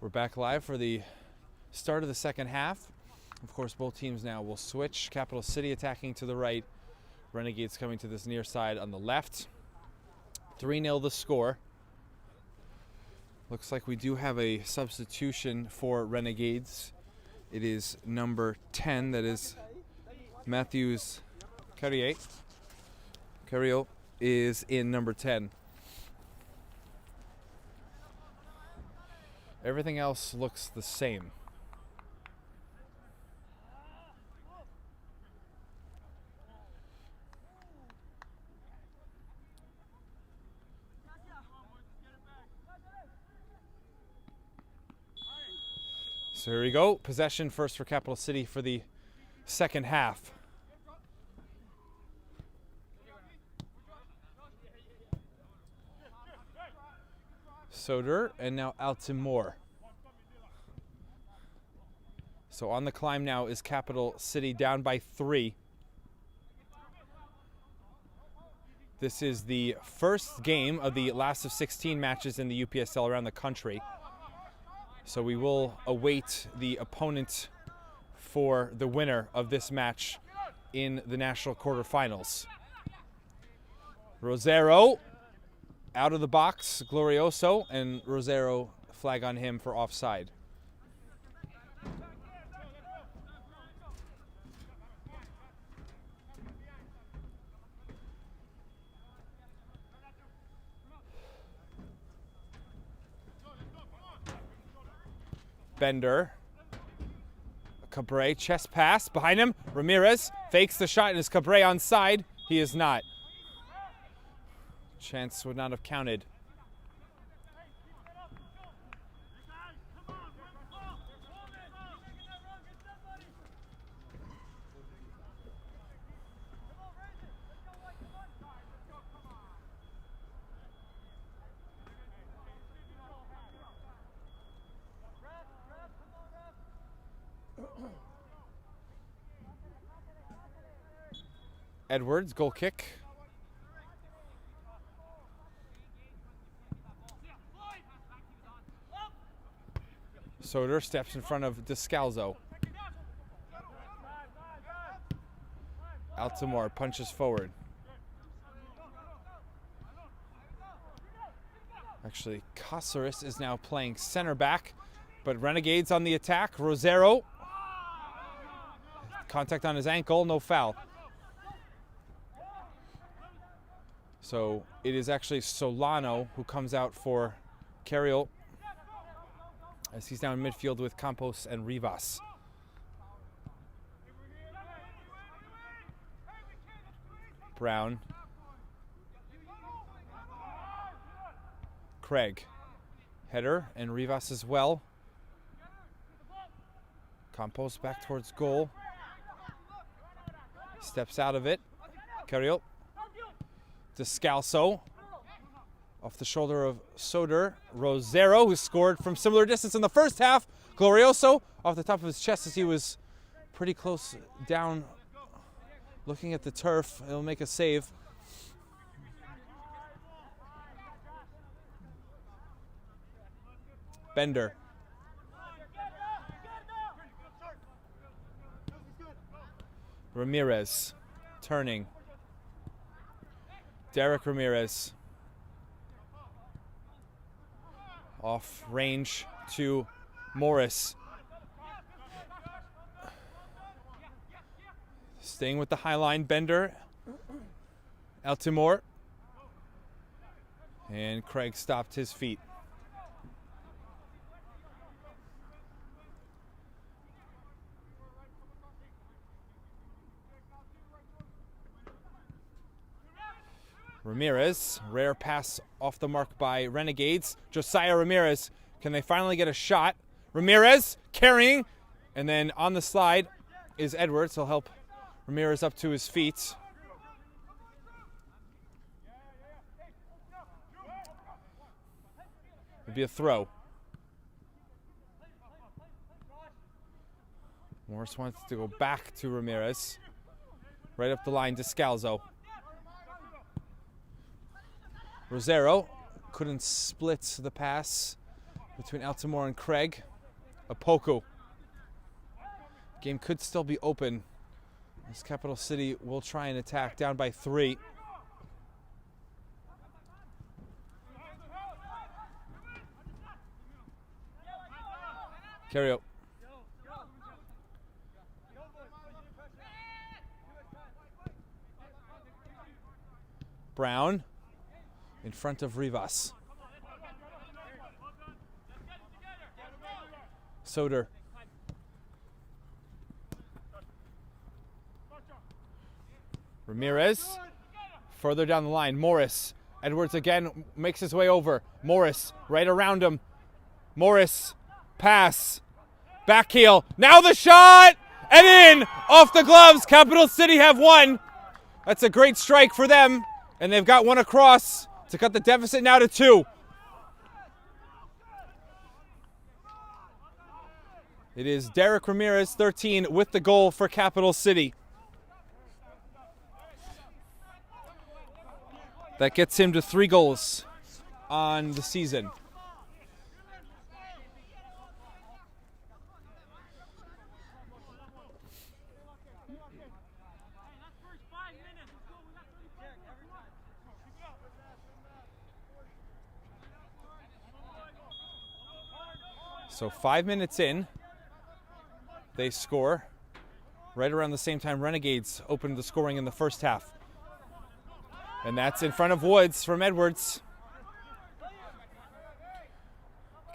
We're back live for the start of the second half. Of course, both teams now will switch. Capital City attacking to the right. Renegades coming to this near side on the left. 3-0 the score. Looks like we do have a substitution for Renegades. It is number 10, that is Matthews Carrier. Carrier is in number 10. Everything else looks the same. So here we go. Possession first for Capital City for the second half. Soder and now Altimore. So on the climb now is Capital City, down by 3. This is the first game of the last of 16 matches in the UPSL around the country. So we will await the opponent for the winner of this match in the national quarterfinals. Rosero out of the box, Glorioso, and Rosero flag on him for offside. Bender. Cabre, chest pass behind him. Ramirez fakes the shot and is Cabre onside? He is not. Chance would not have counted. Edwards, goal kick. Soder steps in front of Descalzo. Altimore punches forward. Actually, Caceres is now playing center back, but Renegades on the attack. Rosero. Contact on his ankle, no foul. So it is actually Solano who comes out for Carriel, as he's down in midfield with Campos and Rivas. Brown. Craig. Header and Rivas as well. Campos back towards goal. Steps out of it. Carriel. Descalzo. Off the shoulder of Soder. Rosero, who scored from similar distance in the first half. Glorioso off the top of his chest as he was pretty close down looking at the turf. He'll make a save. Bender. Ramirez turning. Derek Ramirez. Off range to Morris. Staying with the high line, Bender. Altimore. And Craig stopped his feet. Ramirez, rare pass off the mark by Renegades. Josiah Ramirez, can they finally get a shot? Ramirez carrying, and then on the slide is Edwards. He'll help Ramirez up to his feet. It'll be a throw. Morris wants to go back to Ramirez. Right up the line, Descalzo. Rosero couldn't split the pass between Altamore and Craig. Opoku. Game could still be open as Capital City will try and attack, down by 3. Carry out. Brown in front of Rivas. Soder. Ramirez. Further down the line, Morris. Edwards again makes his way over. Morris right around him. Morris. Pass. Back heel. Now the shot! And in! Off the gloves. Capital City have won. That's a great strike for them. And they've got one across to cut the deficit now to 2. It is Derek Ramirez, 13, with the goal for Capital City. That gets him to 3 goals on the season. So 5 minutes in, they score. Right around the same time Renegades opened the scoring in the first half. And that's in front of Woods from Edwards.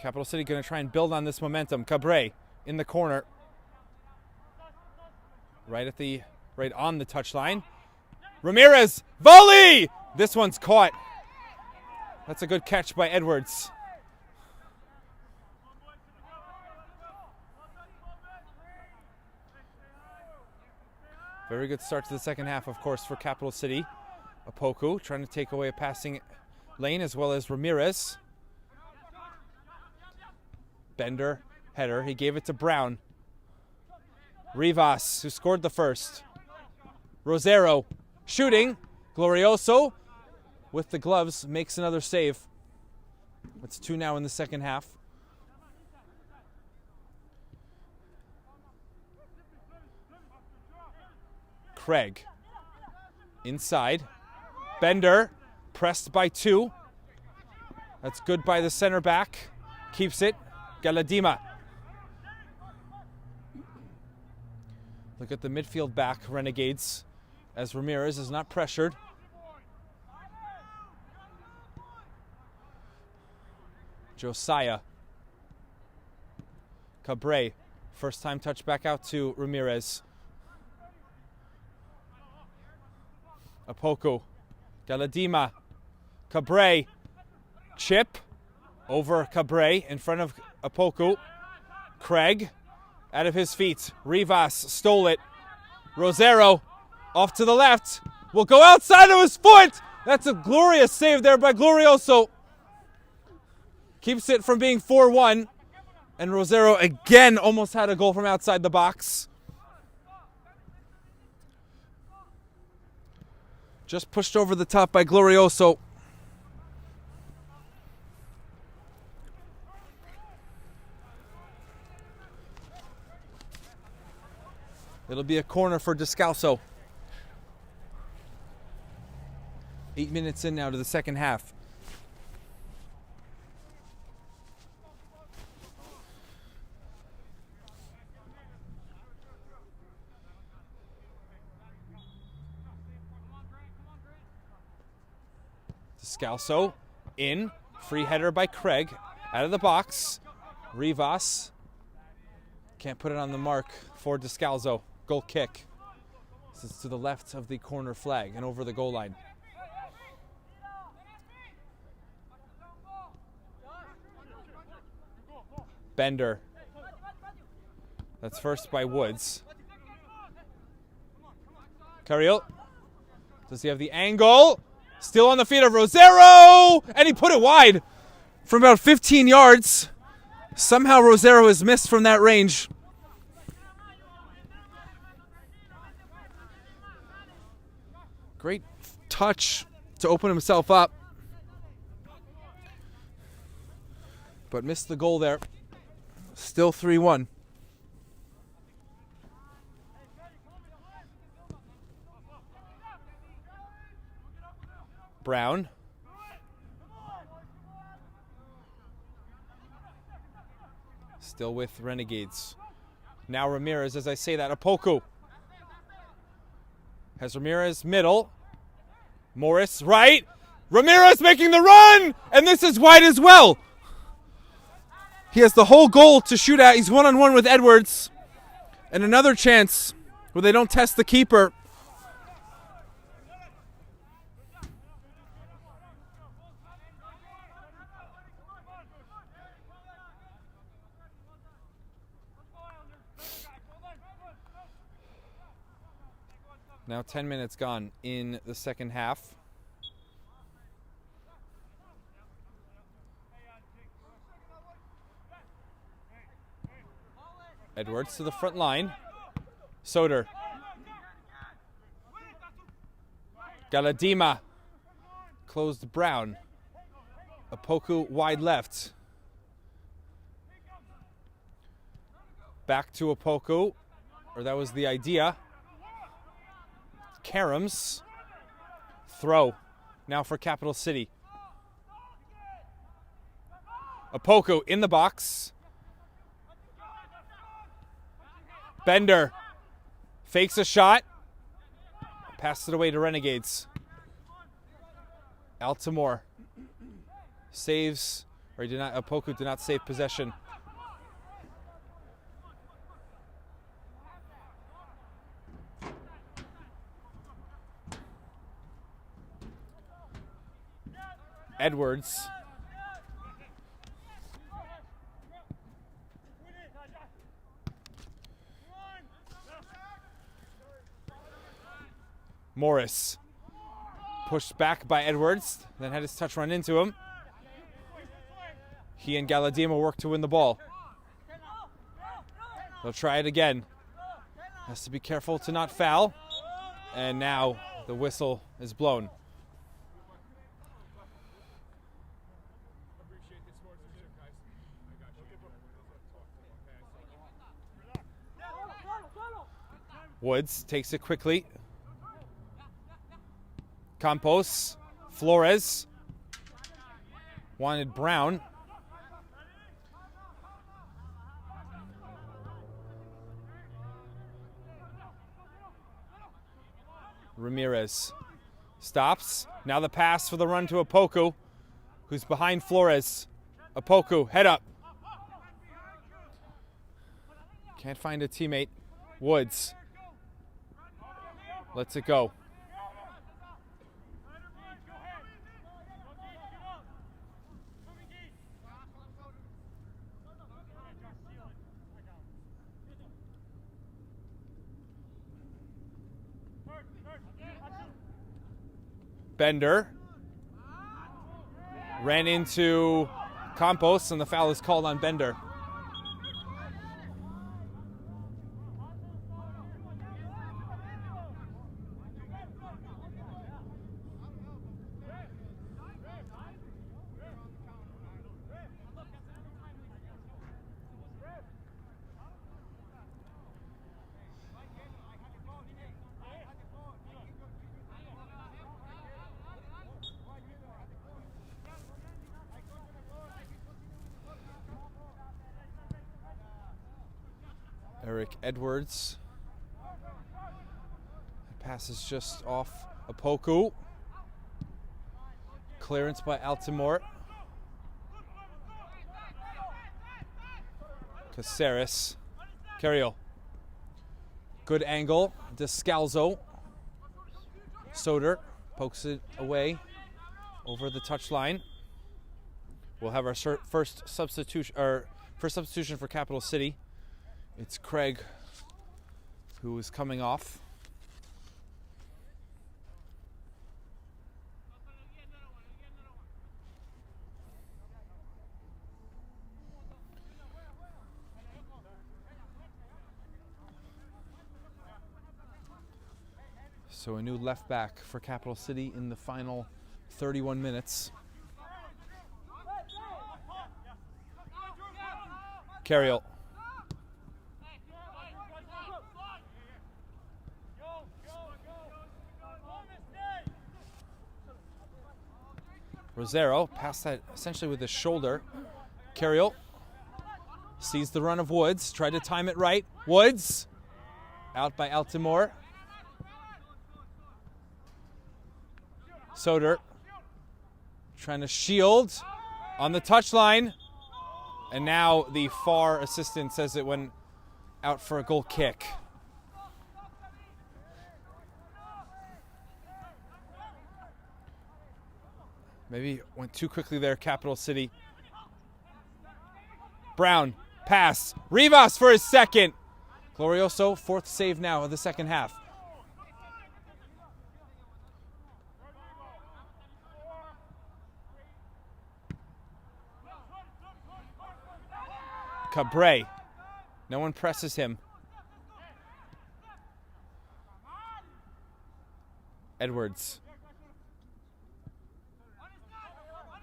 Capital City going to try and build on this momentum. Cabre in the corner. Right on the touchline. Ramirez, volley! This one's caught. That's a good catch by Edwards. Very good start to the second half, of course, for Capital City. Opoku trying to take away a passing lane, as well as Ramirez. Bender, header. He gave it to Brown. Rivas, who scored the first. Rosero shooting. Glorioso with the gloves makes another save. It's 2 now in the second half. Craig inside. Bender pressed by 2. That's good by the center back. Keeps it. Galadima. Look at the midfield back, Renegades, as Ramirez is not pressured. Josiah. Cabre. First time touch back out to Ramirez. Opoku. Galadima. Cabre. Chip. Over Cabre in front of Opoku. Craig. Out of his feet. Rivas stole it. Rosero. Off to the left. Will go outside of his foot. That's a glorious save there by Glorioso. Keeps it from being 4-1. And Rosero again almost had a goal from outside the box. Just pushed over the top by Glorioso. It'll be a corner for Descalso. 8 minutes in now to the second half. Descalso in. Free header by Craig. Out of the box. Rivas. Can't put it on the mark for Descalso. Goal kick. This is to the left of the corner flag and over the goal line. Bender. That's first by Woods. Carriel. Does he have the angle? Still on the feet of Rosero! And he put it wide from about 15 yards. Somehow Rosero has missed from that range. Great touch to open himself up. but missed the goal there. Still 3-1. Brown. Still with Renegades. Now Ramirez, as I say that, Opoku. Has Ramirez middle. Morris right. Ramirez making the run! And this is wide as well. He has the whole goal to shoot at. He's one-on-one with Edwards. And another chance where they don't test the keeper. Now 10 minutes gone in the second half. Edwards to the front line. Soder. Galadima. Closed Brown. Opoku wide left. Back to Opoku. Or that was the idea. Karams. Throw. Now for Capital City. Opoku in the box. Bender. Fakes a shot. Passes it away to Renegades. Altamore. Saves. Or Opoku did not save possession. Edwards. Morris. Pushed back by Edwards, then had his touch run into him. He and Galadima work to win the ball. They'll try it again. Has to be careful to not foul. And now the whistle is blown. Woods takes it quickly. Campos. Flores. Wanted Brown. Ramirez stops. Now the pass for the run to Opoku, who's behind Flores. Opoku, head up. Can't find a teammate. Woods. Lets it go. Bender ran into Campos, and the foul is called on Bender. Eric Edwards. Passes just off Opoku. Clearance by Altamore. Caceres. Carriel. Good angle. Descalzo. Soder pokes it away over the touchline. We'll have our first substitution for Capital City. It's Craig, who is coming off. So a new left back for Capital City in the final 31 minutes. Carriel. Rosero passed that essentially with his shoulder. Carriel sees the run of Woods, tried to time it right. Woods out by Altimore. Soder trying to shield on the touchline. And now the FAR assistant says it went out for a goal kick. Maybe went too quickly there, Capital City. Brown, pass. Rivas for his second. Glorioso, fourth save now of the second half. Cabre. No one presses him. Edwards.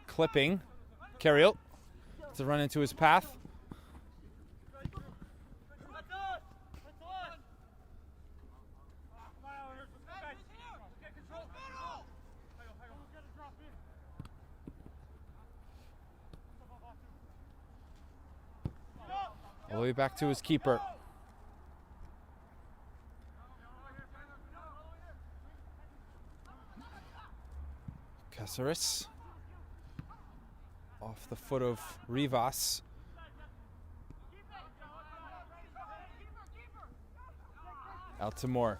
Clipping. Carriel. To run into his path. All the way back to his keeper. Caceres. Off the foot of Rivas. Altimore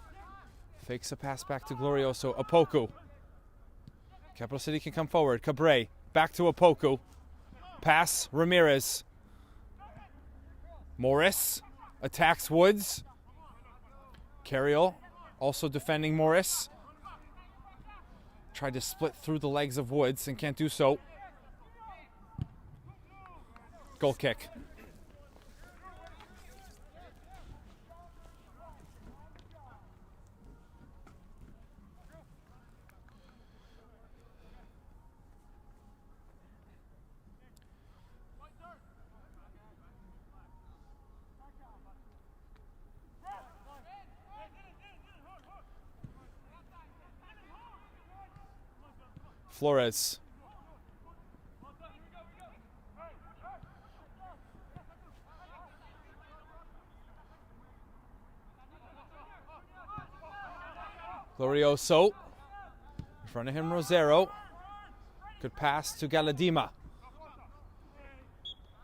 fakes a pass back to Glorioso. Opoku. Capital City can come forward. Cabre back to Opoku. Pass Ramirez. Morris attacks Woods. Carriel also defending Morris. Tried to split through the legs of Woods and can't do so. Goal kick. Flores. Glorioso. In front of him, Rosero. Good pass to Galadima.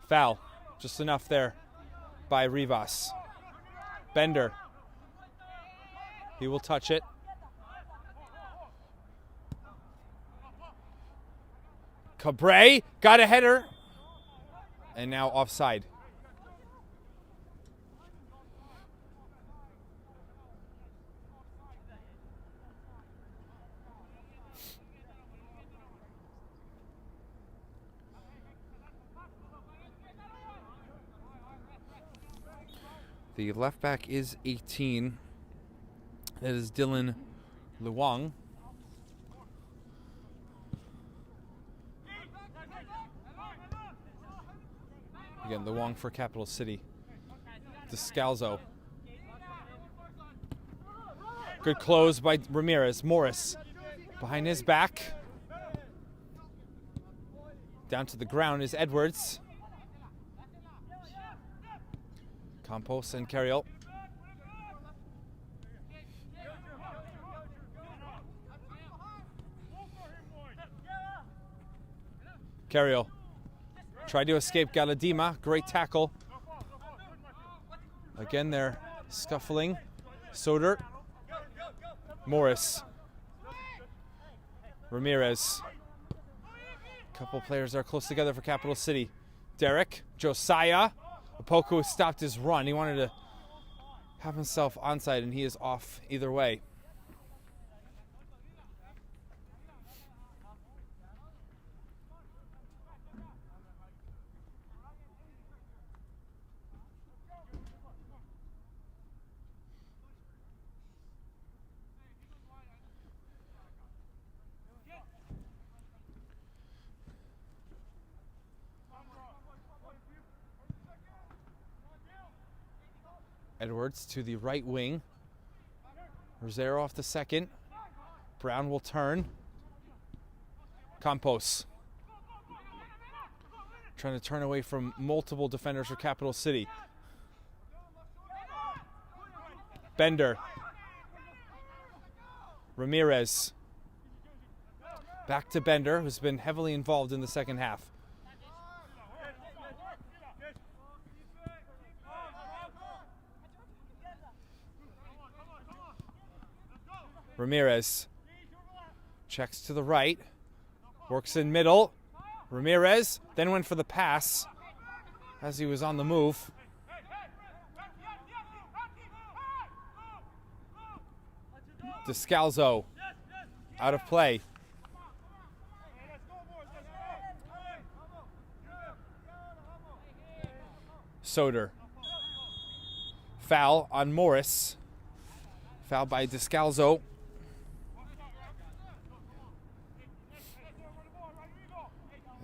Foul. Just enough there by Rivas. Bender. He will touch it. Cabre got a header. And now offside. The left back is 18. That is Dylan Luong. Again, Luong for Capital City. Descalzo. Good close by Ramirez. Morris behind his back. Down to the ground is Edwards. Campos and Carriel. Carriel tried to escape Galadima. Great tackle. Again, they're scuffling. Soder. Morris. Ramirez. A couple players are close together for Capital City. Derek. Josiah. Opoku stopped his run. He wanted to have himself onside, and he is off either way. Edwards to the right wing. Rosero off the second. Brown will turn. Campos. Trying to turn away from multiple defenders for Capital City. Bender. Ramirez. Back to Bender, who's been heavily involved in the second half. Ramirez checks to the right, works in middle. Ramirez then went for the pass as he was on the move. Descalzo out of play. Soder. Foul on Morris. Foul by Descalzo.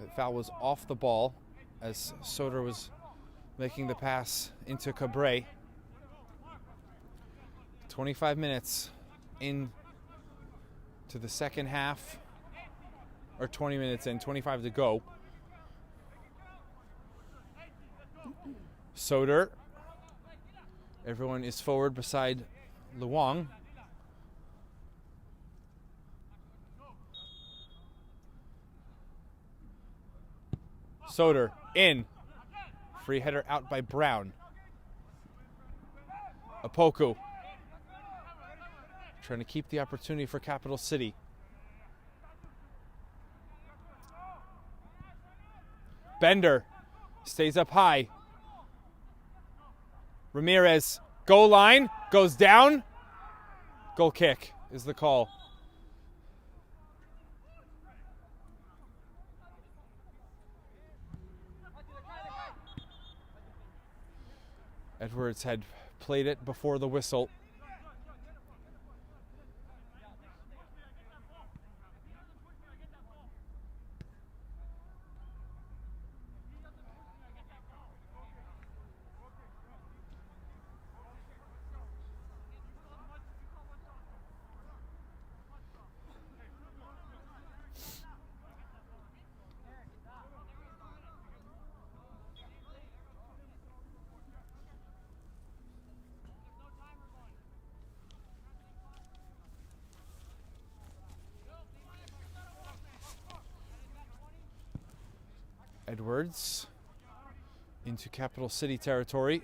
The foul was off the ball as Soder was making the pass into Cabre. 25 minutes in to the second half, or 20 minutes in, 25 to go. Soder. Everyone is forward beside Luong. Soder in. Free header out by Brown. Apoku. Trying to keep the opportunity for Capital City. Bender stays up high. Ramirez, goal line, goes down. Goal kick is the call. Edwards had played it before the whistle. Edwards into Capital City territory.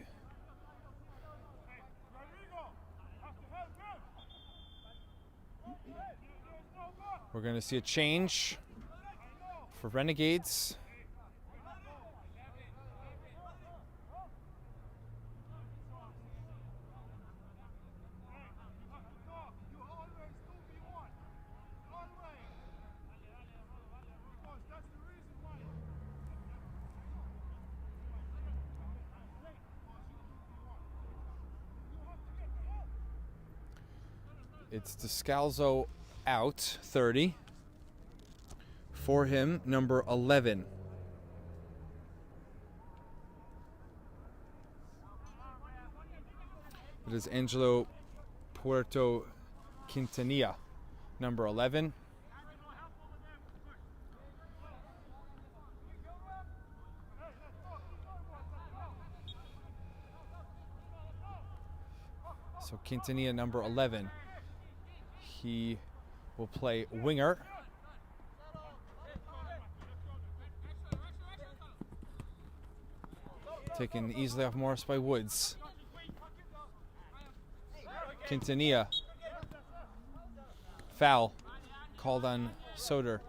We're going to see a change for Renegades. It's Descalzo out, 30. For him, number 11. It is Angelo Puerto Quintanilla, number 11. So Quintanilla, number 11. He will play winger. Taken easily off Morris by Woods. Quintanilla. Foul called on Soder.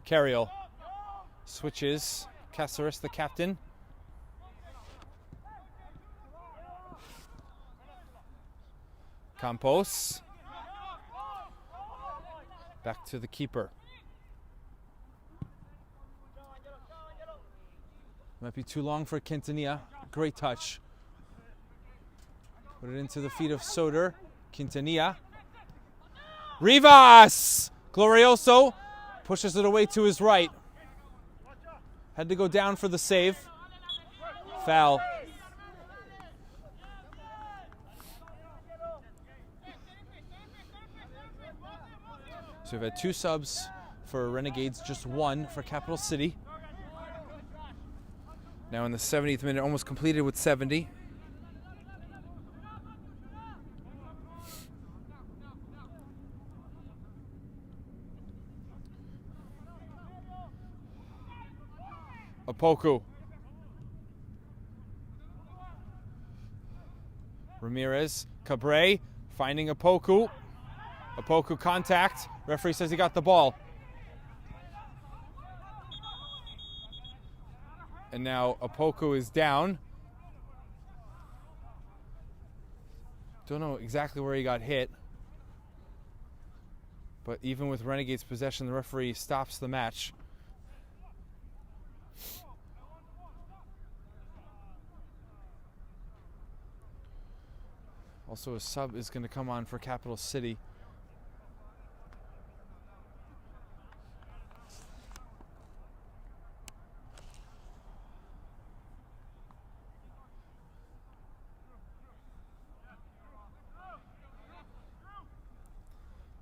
Carriel switches. Caceres, the captain. Campos. Back to the keeper. Might be too long for Quintanilla. Great touch. Put it into the feet of Soder. Quintanilla. Rivas! Glorioso pushes it away to his right. Had to go down for the save. Foul. So we've had 2 subs for Renegades, just 1 for Capital City. Now in the 70th minute, almost completed with 70. Opoku. Ramirez. Cabre finding Opoku. Opoku contact. Referee says he got the ball. And now Opoku is down. Don't know exactly where he got hit. But even with Renegades possession, the referee stops the match. Also, a sub is going to come on for Capital City.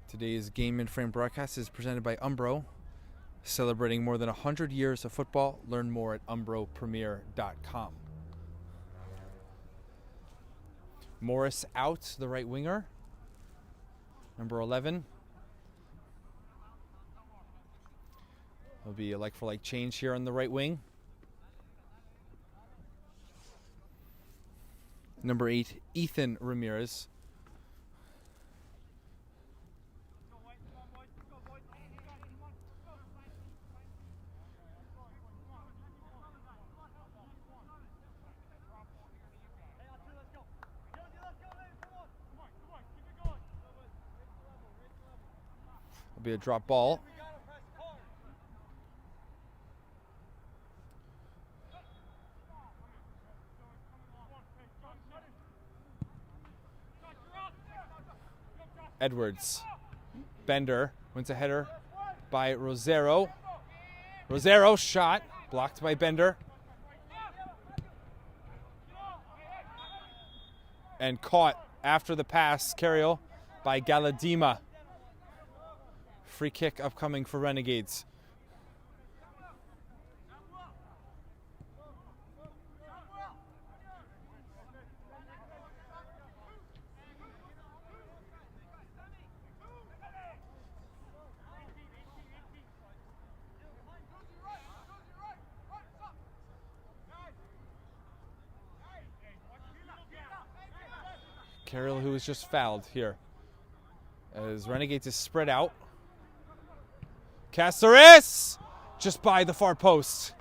Today's Game in Frame broadcast is presented by Umbro, celebrating more than 100 years of football. Learn more at umbropremier.com. Morris out, the right winger. Number 11. There'll be a like-for-like change here on the right wing. Number 8, Ethan Ramirez. Be a drop ball. Edwards. Bender wins a header by Rosero. Rosero shot blocked by Bender. And caught after the pass, Carriel, by Galadima. Free kick upcoming for Renegades. Carriel, who was just fouled here. As Renegades is spread out. Caceres! Just by the far post.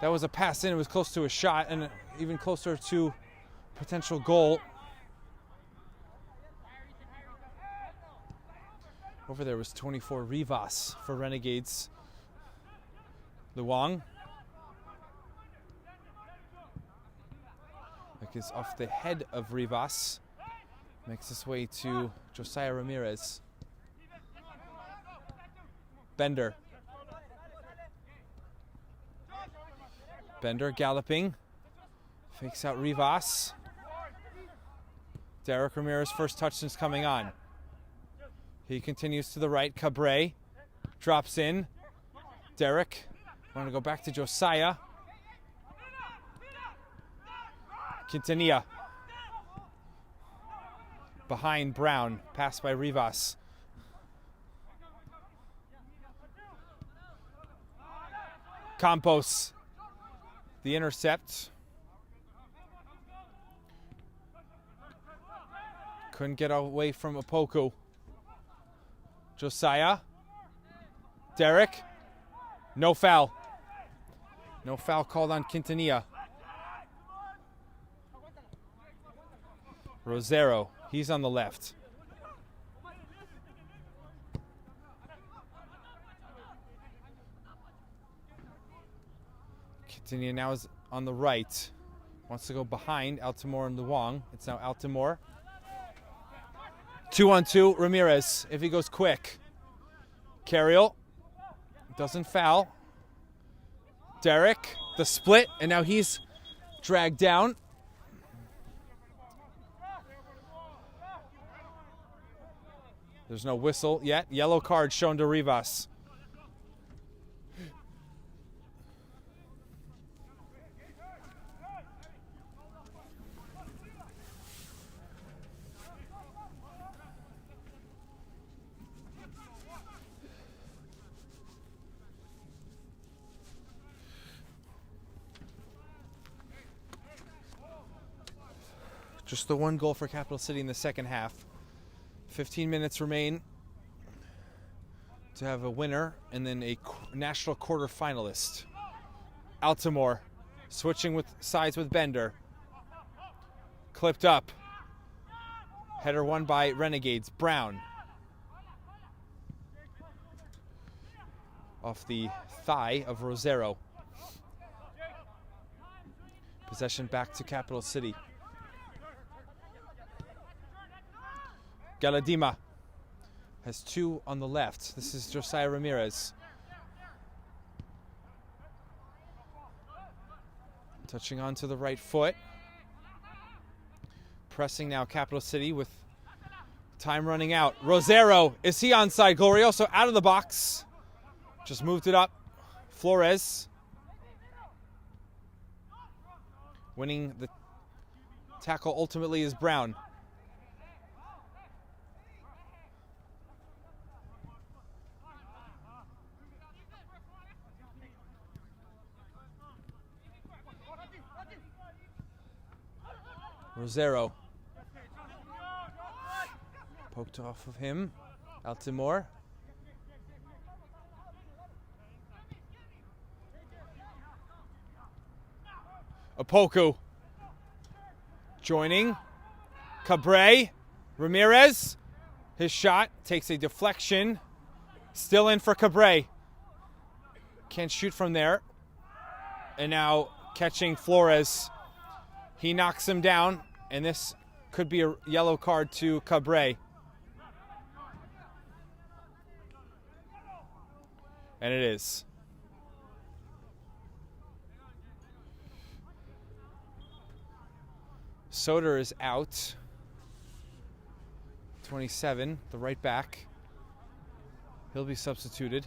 That was a pass in. It was close to a shot and even closer to potential goal. Over there was 24 Rivas for Renegades. Luang. Like is off the head of Rivas. Makes his way to Josiah Ramirez. Bender. Bender galloping. Fakes out Rivas. Derek Ramirez first touch since coming on. He continues to the right. Cabre drops in. Derek. Want to go back to Josiah. Quintanilla. Behind Brown. Passed by Rivas. Campos, the intercept. Couldn't get away from Opoku. Josiah. Derek. No foul. No foul called on Quintanilla. Rosero, he's on the left. Quintanilla now is on the right. Wants to go behind Altimore and Luong. It's now Altimore. 2-on-2, Ramirez, if he goes quick. Carriel doesn't foul. Derek, the split, and now he's dragged down. There's no whistle yet. Yellow card shown to Rivas. Just the one goal for Capital City in the second half. 15 minutes remain to have a winner and then a national quarterfinalist. Altimore switching with sides with Bender. Clipped up. Header won by Renegades. Brown. Off the thigh of Rosero. Possession back to Capital City. Galadima has two on the left. This is Josiah Ramirez. Touching onto the right foot. Pressing now Capital City with time running out. Rosero, is he onside? Glorioso out of the box. Just moved it up. Flores. Winning the tackle ultimately is Brown. Rosero. Poked off of him. Altimore. Opoku. Joining. Cabre. Ramirez. His shot takes a deflection. Still in for Cabre. Can't shoot from there. And now catching Flores. He knocks him down, and this could be a yellow card to Cabre. And it is. Soder is out. 27, the right back. He'll be substituted.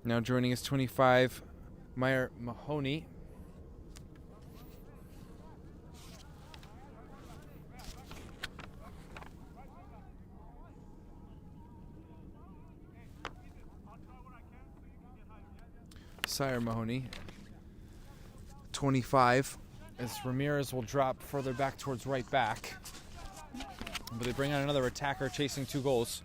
Now joining us 25, Meyer Mahoney. Sire Mahoney. 25, as Ramirez will drop further back towards right back. But they bring on another attacker chasing two goals.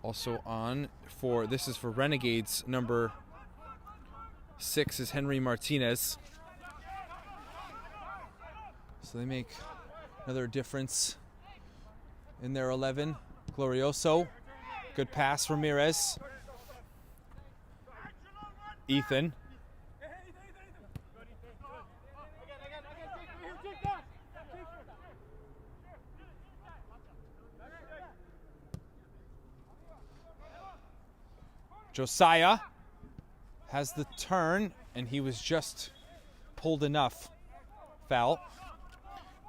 Also on for, this is for Renegades, number 6 is Henry Martinez. So they make another difference in their 11. Glorioso, good pass, Ramirez. Ethan. Josiah has the turn, and he was just pulled enough. Foul.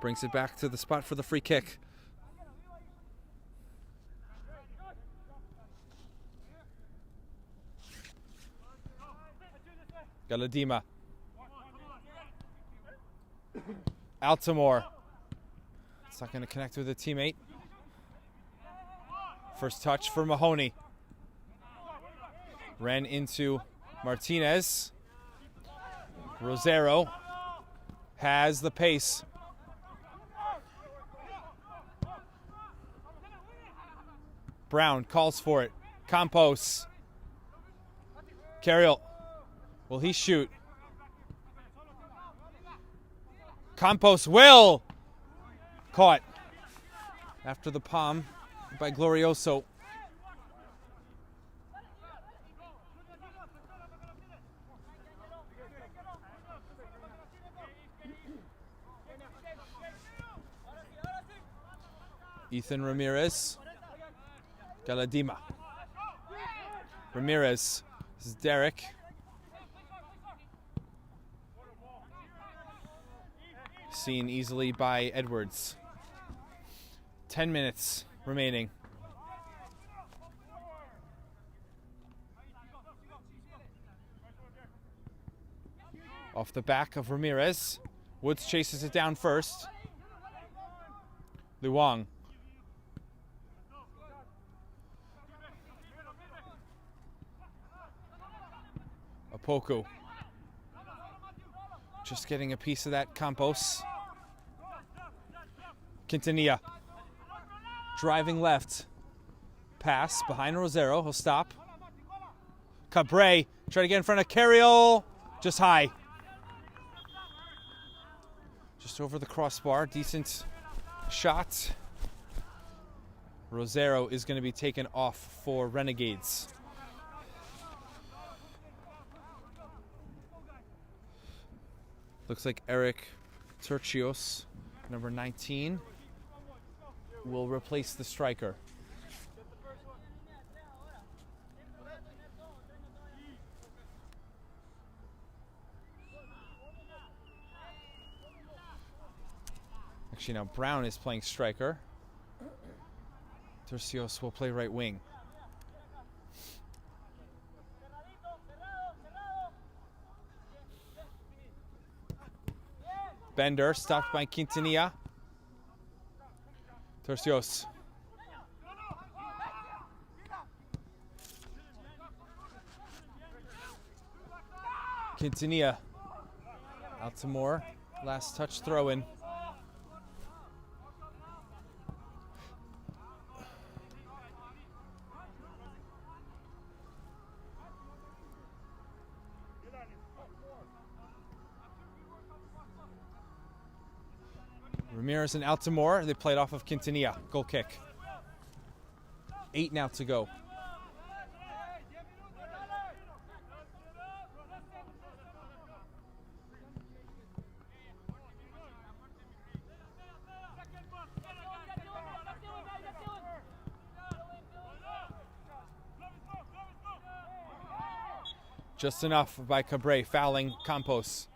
Brings it back to the spot for the free kick. Galadima. Altimore. It's not going to connect with a teammate. First touch for Mahoney. Ran into Martinez. Rosero has the pace. Brown calls for it. Campos. Carriel. Will he shoot? Campos will. Caught. After the palm by Glorioso. Ethan Ramirez. Galadima. Ramirez. This is Derek. Seen easily by Edwards. 10 minutes remaining. Off the back of Ramirez. Woods chases it down first. Luong. Opoku. Just getting a piece of that Campos. Quintanilla. Driving left. Pass behind Rosero. He'll stop. Cabre. Try to get in front of Carriel. Just high. Just over the crossbar. Decent shot. Rosero is going to be taken off for Renegades. Looks like Eric Tercios, number 19, will replace the striker. Actually, now Brown is playing striker. Tercios will play right wing. Bender stopped by Quintanilla. Tercios. Quintanilla. Altamore. Last touch throw in. Ramirez and Altamore, they played off of Quintanilla. Goal kick. 8 now to go. Just enough by Cabre, fouling Campos.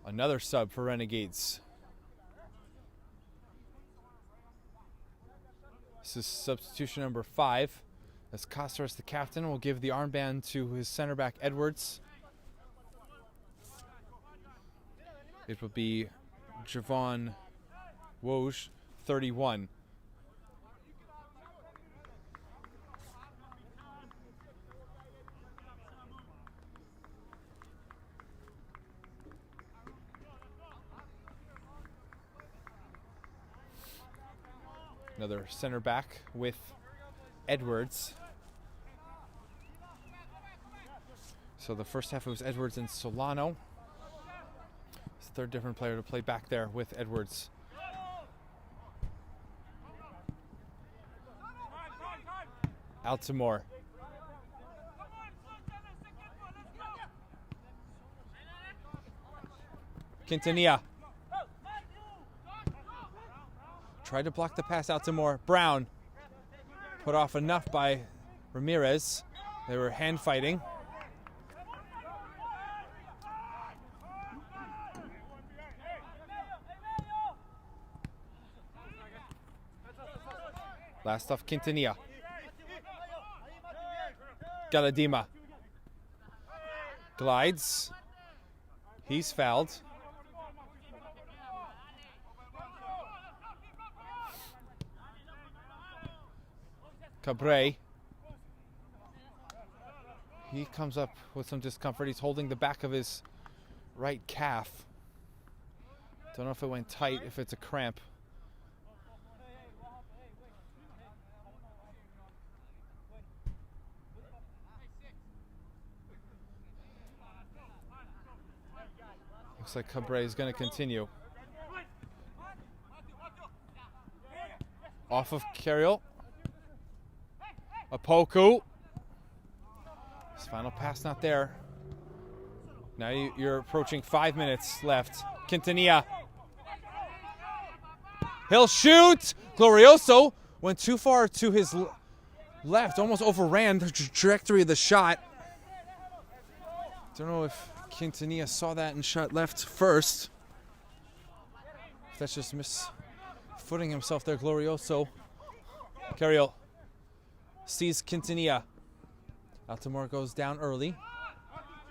Another sub for Renegades. This is substitution number 5. As Cáceres, the captain, will give the armband to his center back Edwards. It will be Javon Woj, 31. Another center back with Edwards. So the first half it was Edwards and Solano. It's the third different player to play back there with Edwards. Altamore. Quintanilla. Tried to block the pass out to Moore. Brown put off enough by Ramirez. They were hand fighting. Last off Quintanilla. Galadima. Glides. He's fouled. Cabre. He comes up with some discomfort. He's holding the back of his right calf. Don't know if it went tight, if it's a cramp. Looks like Cabre is going to continue. Off of Carriel. Opoku. His final pass not there. Now you're approaching 5 minutes left. Quintanilla. He'll shoot. Glorioso went too far to his left. Almost overran the trajectory of the shot. Don't know if Quintanilla saw that and shot left first. That's just misfooting himself there, Glorioso. Carriel sees Quintanilla. Altamore goes down early.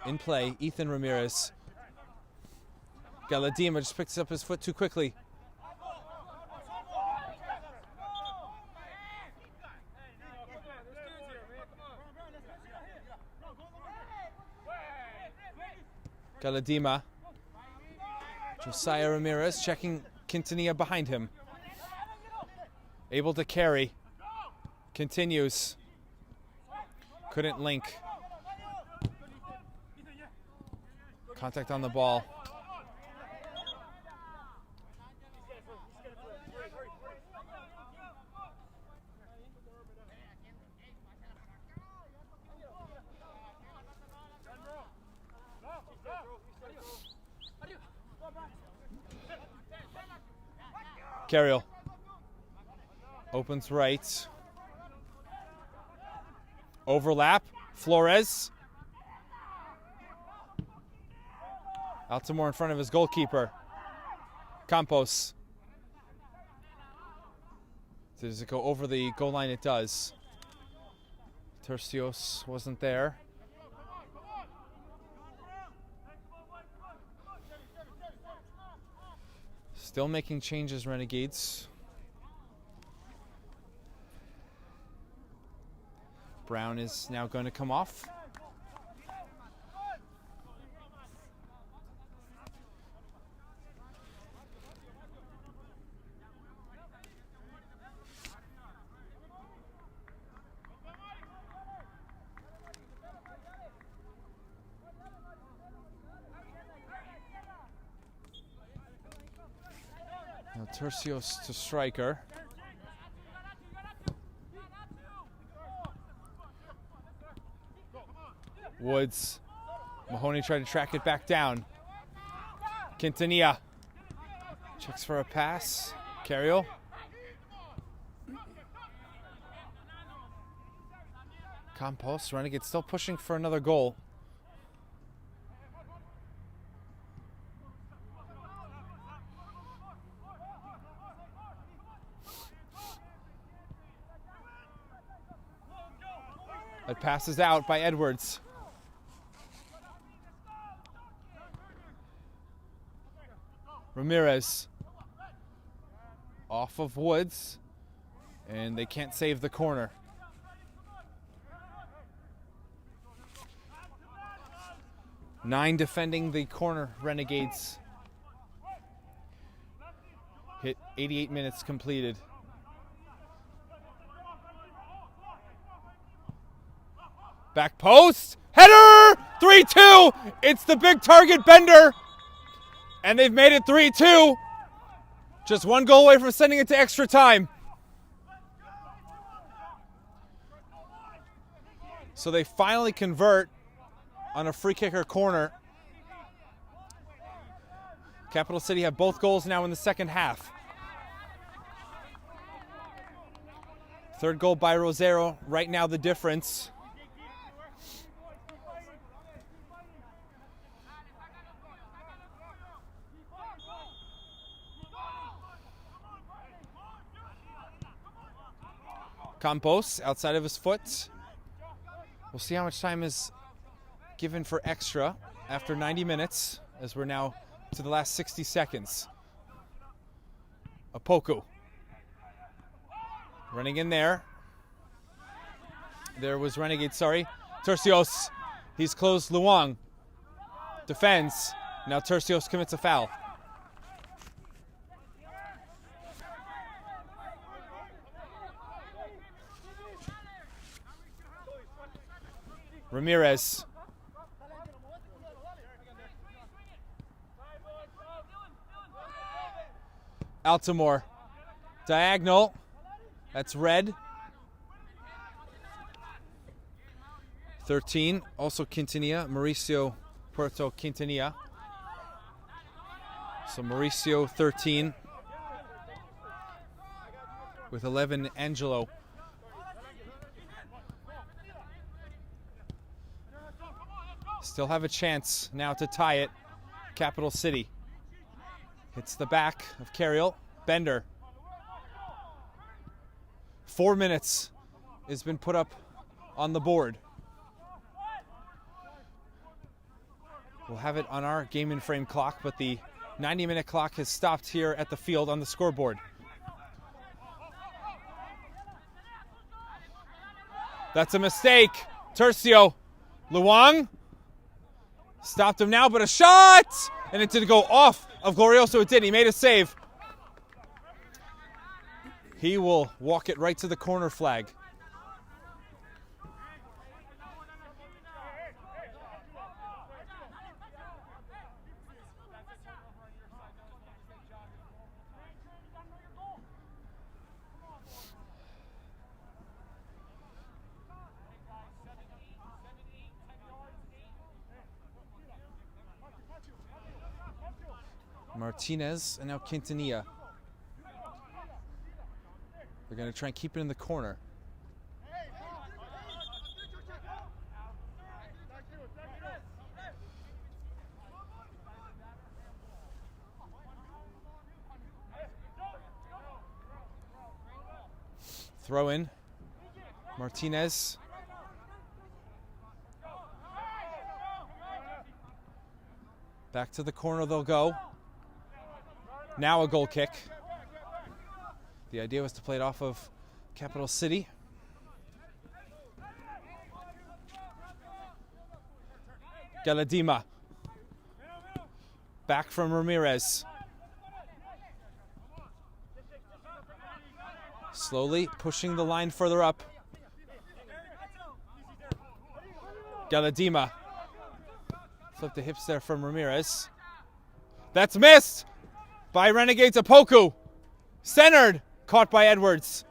In play, Ethan Ramirez. Galadima just picks up his foot too quickly. Galadima. Josiah Ramirez checking Quintanilla behind him. Able to carry. Continues. Couldn't link. Contact on the ball. Carriel. Opens right. Overlap. Flores. Altamore in front of his goalkeeper. Campos. Does it go over the goal line? It does. Tercios wasn't there. Still making changes, Renegades. Brown is now going to come off. Now Tercios to striker. Woods. Mahoney tried to track it back down. Quintanilla. Checks for a pass. Carriel. Campos. Renegades still pushing for another goal. It passes out by Edwards. Ramirez. Off of Woods. And they can't save the corner. Nine defending the corner, Renegades. Hit 88 minutes completed. Back post, header, 3-2. It's the big target Bender. And they've made it 3-2. Just one goal away from sending it to extra time. So they finally convert on a free kick or corner. Capital City have both goals now in the second half. Third goal by Rosero, right now the difference. Campos outside of his foot. We'll see how much time is given for extra after 90 minutes, as we're now to the last 60 seconds. Opoku running in there. There was Renegade, sorry. Tercios, he's closed Luong. Defends. Now Tercios commits a foul. Ramirez. Altamore. Diagonal. That's red. 13, also Quintanilla, Mauricio Puerto Quintanilla. So Mauricio 13 with 11 Angelo. Still have a chance now to tie it. Capital City. Hits the back of Carriel. Bender. 4 minutes has been put up on the board. We'll have it on our game in frame clock, but the 90-minute clock has stopped here at the field on the scoreboard. That's a mistake. Tercio. Luang. Stopped him now, but a shot! And it didn't go off of Glorioso. It did. He made a save. He will walk it right to the corner flag. Martinez and now Quintanilla. They're going to try and keep it in the corner. Throw in. Martinez. Back to the corner they'll go. Now a goal kick. The idea was to play it off of Capital City. Galadima. Back from Ramirez. Slowly pushing the line further up. Galadima. Flip the hips there from Ramirez. That's missed by Renegades. Apoku. Centered. Caught by Edwards.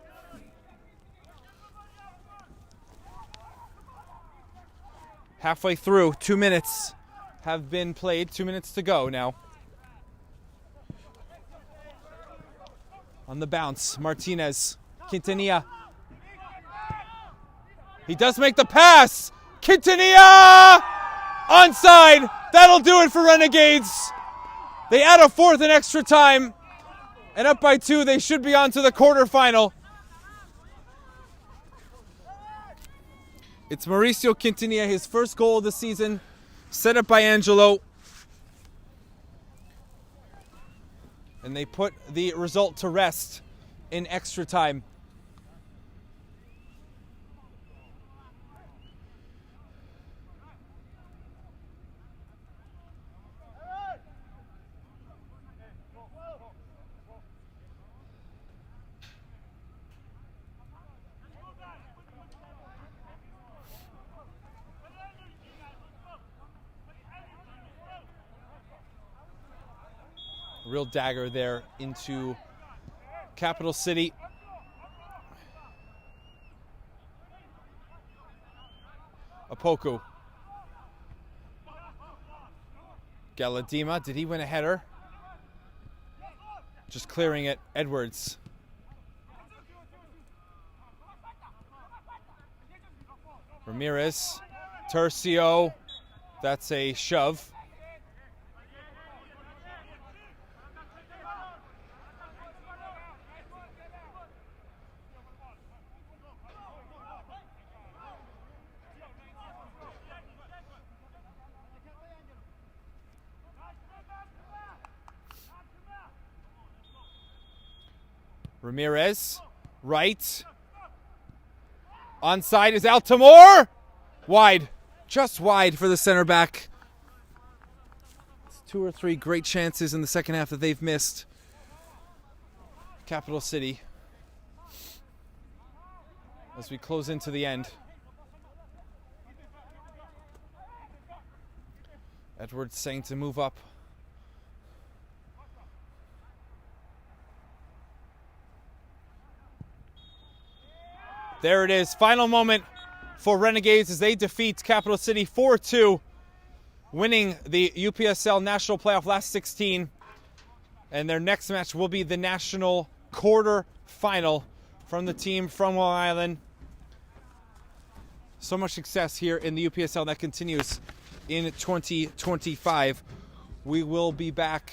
Halfway through. 2 minutes have been played. 2 minutes to go now. On the bounce, Martinez. Quintanilla. He does make the pass. Quintanilla! Onside. That'll do it for Renegades. They add a fourth in extra time. And up by 2, they should be on to the quarterfinal. It's Mauricio Quintanilla, his first goal of the season, set up by Angelo. And they put the result to rest in extra time. Real dagger there into Capital City. Apoku. Galadima, did he win a header? Just clearing it, Edwards. Ramirez, Tercio, that's a shove. Ramirez, right. Onside is Altamore. Wide, just wide for the center back. It's 2 or 3 great chances in the second half that they've missed. Capital City. As we close into the end. Edwards saying to move up. There it is. Final moment for Renegades as they defeat Capital City 4-2, winning the UPSL National Playoff last 16. And their next match will be the national quarter final from the team from Long Island. So much success here in the UPSL that continues in 2025. We will be back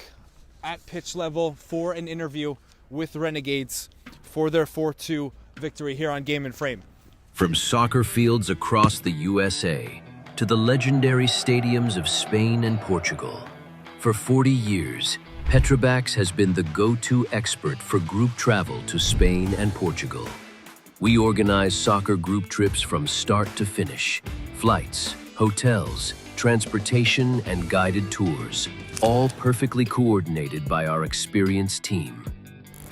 at pitch level for an interview with Renegades for their 4-2 victory here on Game and Frame. From soccer fields across the USA to the legendary stadiums of Spain and Portugal, for 40 years, Petrobax has been the go-to expert for group travel to Spain and Portugal. We organize soccer group trips from start to finish, flights, hotels, transportation, and guided tours, all perfectly coordinated by our experienced team.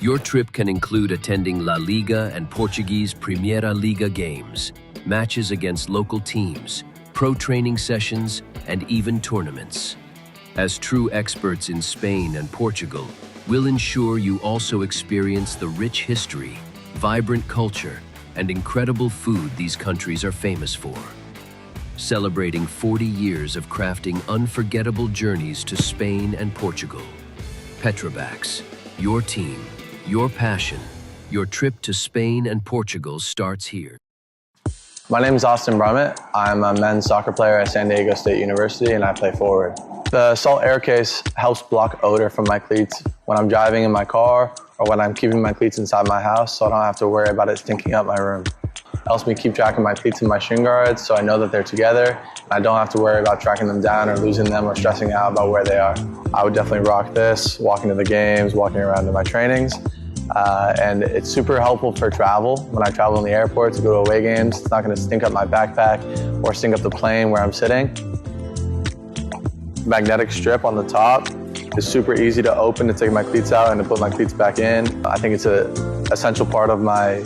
Your trip can include attending La Liga and Portuguese Primeira Liga games, matches against local teams, pro training sessions, and even tournaments. As true experts in Spain and Portugal, we'll ensure you also experience the rich history, vibrant culture, and incredible food these countries are famous for. Celebrating 40 years of crafting unforgettable journeys to Spain and Portugal. Petrobax, your team, your passion, your trip to Spain and Portugal starts here. My name is Austin Brummett. I'm a men's soccer player at San Diego State University and I play forward. The salt air case helps block odor from my cleats when I'm driving in my car or when I'm keeping my cleats inside my house, so I don't have to worry about it stinking up my room. It helps me keep track of my cleats and my shin guards so I know that they're together. I don't have to worry about tracking them down or losing them or stressing out about where they are. I would definitely rock this, walking to the games, walking around to my trainings. And it's super helpful for travel. When I travel in the airport to go to away games, it's not going to stink up my backpack or stink up the plane where I'm sitting. Magnetic strip on the top is super easy to open to take my cleats out and to put my cleats back in. I think it's an essential part of my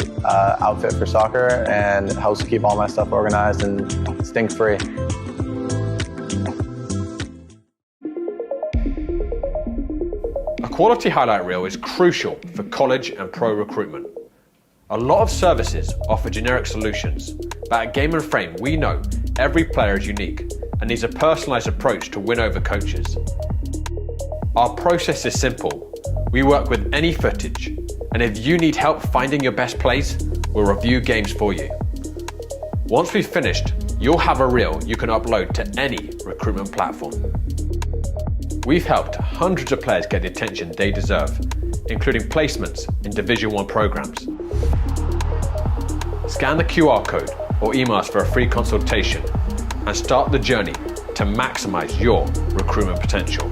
outfit for soccer and it helps keep all my stuff organized and stink-free. A quality highlight reel is crucial for college and pro recruitment. A lot of services offer generic solutions, but at Game and Frame we know every player is unique and needs a personalised approach to win over coaches. Our process is simple. We work with any footage, and if you need help finding your best plays, we'll review games for you. Once we've finished, you'll have a reel you can upload to any recruitment platform. We've helped hundreds of players get the attention they deserve, including placements in Division 1 programs. Scan the QR code or email us for a free consultation and start the journey to maximize your recruitment potential.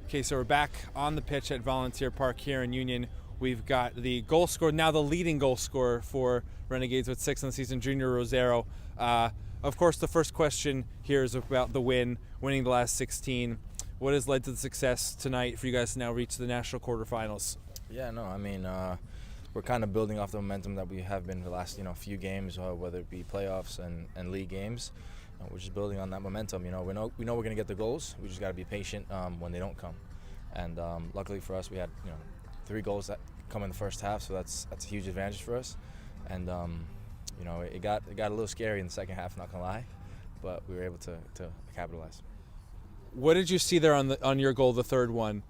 Okay, so we're back on the pitch at Volunteer Park here in Union. We've got the goal scorer, now the leading goal scorer for Renegades with 6 on the season, Junior Rosero. Of course, the first question here is about the winning the last 16. What has led to the success tonight for you guys to now reach the national quarterfinals? Yeah, no, I mean, we're kind of building off the momentum that we have been for the last, few games, whether it be playoffs and league games. We're just building on that momentum. We know we're going to get the goals. We just got to be patient when they don't come. And luckily for us, we had 3 goals that come in the first half, so that's a huge advantage for us. And it got a little scary in the second half, not gonna lie, but we were able to capitalize. What did you see there on your goal, the third one,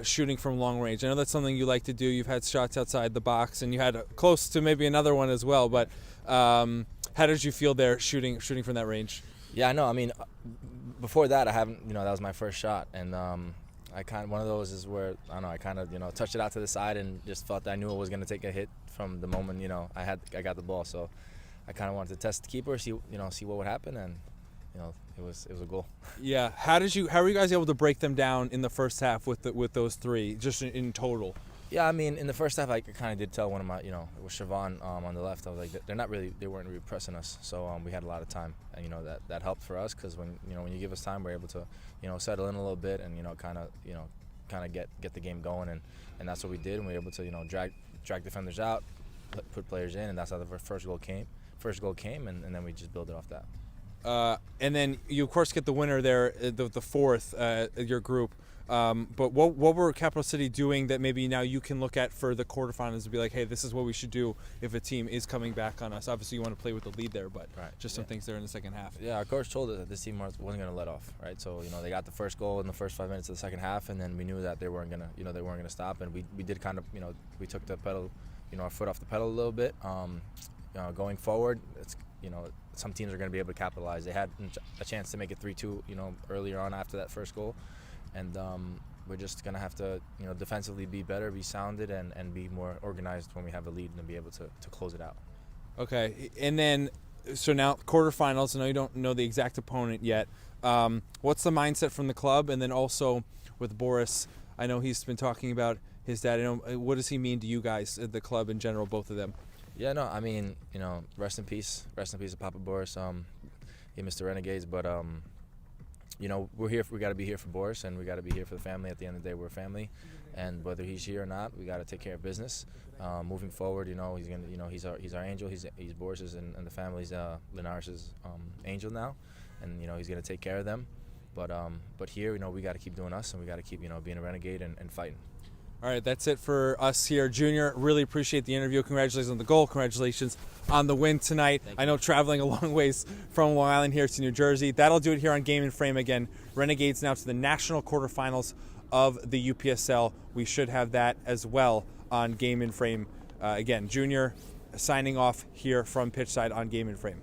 shooting from long range? I know that's something you like to do. You've had shots outside the box, and you had close to maybe another one as well. But how did you feel there shooting from that range? Yeah, I know. I mean, before that, I haven't. That was my first shot, and I kind of, one of those is where I kind of touched it out to the side and just felt that I knew it was going to take a hit from the moment I got the ball. So I kind of wanted to test the keeper, see what would happen, and it was a goal. Yeah. How were you guys able to break them down in the first half with those 3 just in total? Yeah, I mean, in the first half, I kind of did tell one of my, it was Siobhan on the left. I was like, they weren't really pressing us, so we had a lot of time, and that helped for us because when you give us time, we're able to, settle in a little bit and kind of get the game going, and that's what we did, and we were able to, drag defenders out, put players in, and that's how the first goal came. And then we just build it off that. And then you of course get the winner there, the fourth, your group. But what were Capital City doing that maybe now you can look at for the quarterfinals and be like, hey, this is what we should do if a team is coming back on us? Obviously, you want to play with the lead there, but just some things there in the second half. Yeah, our coach told us that this team wasn't going to let off, right? So they got the first goal in the first 5 minutes of the second half, and then we knew that they weren't gonna stop, and we did kind of we took the pedal, our foot off the pedal a little bit. Going forward, it's some teams are going to be able to capitalize. They had a chance to make it 3-2, earlier on after that first goal. And we're just going to have to, defensively be better, be sounded, and be more organized when we have a lead and be able to close it out. Okay. And then, so now quarterfinals, I know you don't know the exact opponent yet. What's the mindset from the club? And then also with Boris, I know he's been talking about his dad. What does he mean to you guys, the club in general, both of them? Yeah, no, I mean, rest in peace to Papa Boris. He missed the Renegades, but we're here. We got to be here for Boris, and we got to be here for the family. At the end of the day, we're a family, and whether he's here or not, we got to take care of business. Moving forward, he's gonna, he's our angel. He's Boris's and the family's Linares' angel now, and he's gonna take care of them. But here, we got to keep doing us, and we got to keep being a Renegade and fighting. All right, that's it for us here. Junior, really appreciate the interview. Congratulations on the goal. Congratulations on the win tonight. I know traveling a long ways from Long Island here to New Jersey. That'll do it here on Game and Frame again. Renegades now to the national quarterfinals of the UPSL. We should have that as well on Game and Frame. Again, Junior signing off here from Pitchside on Game and Frame.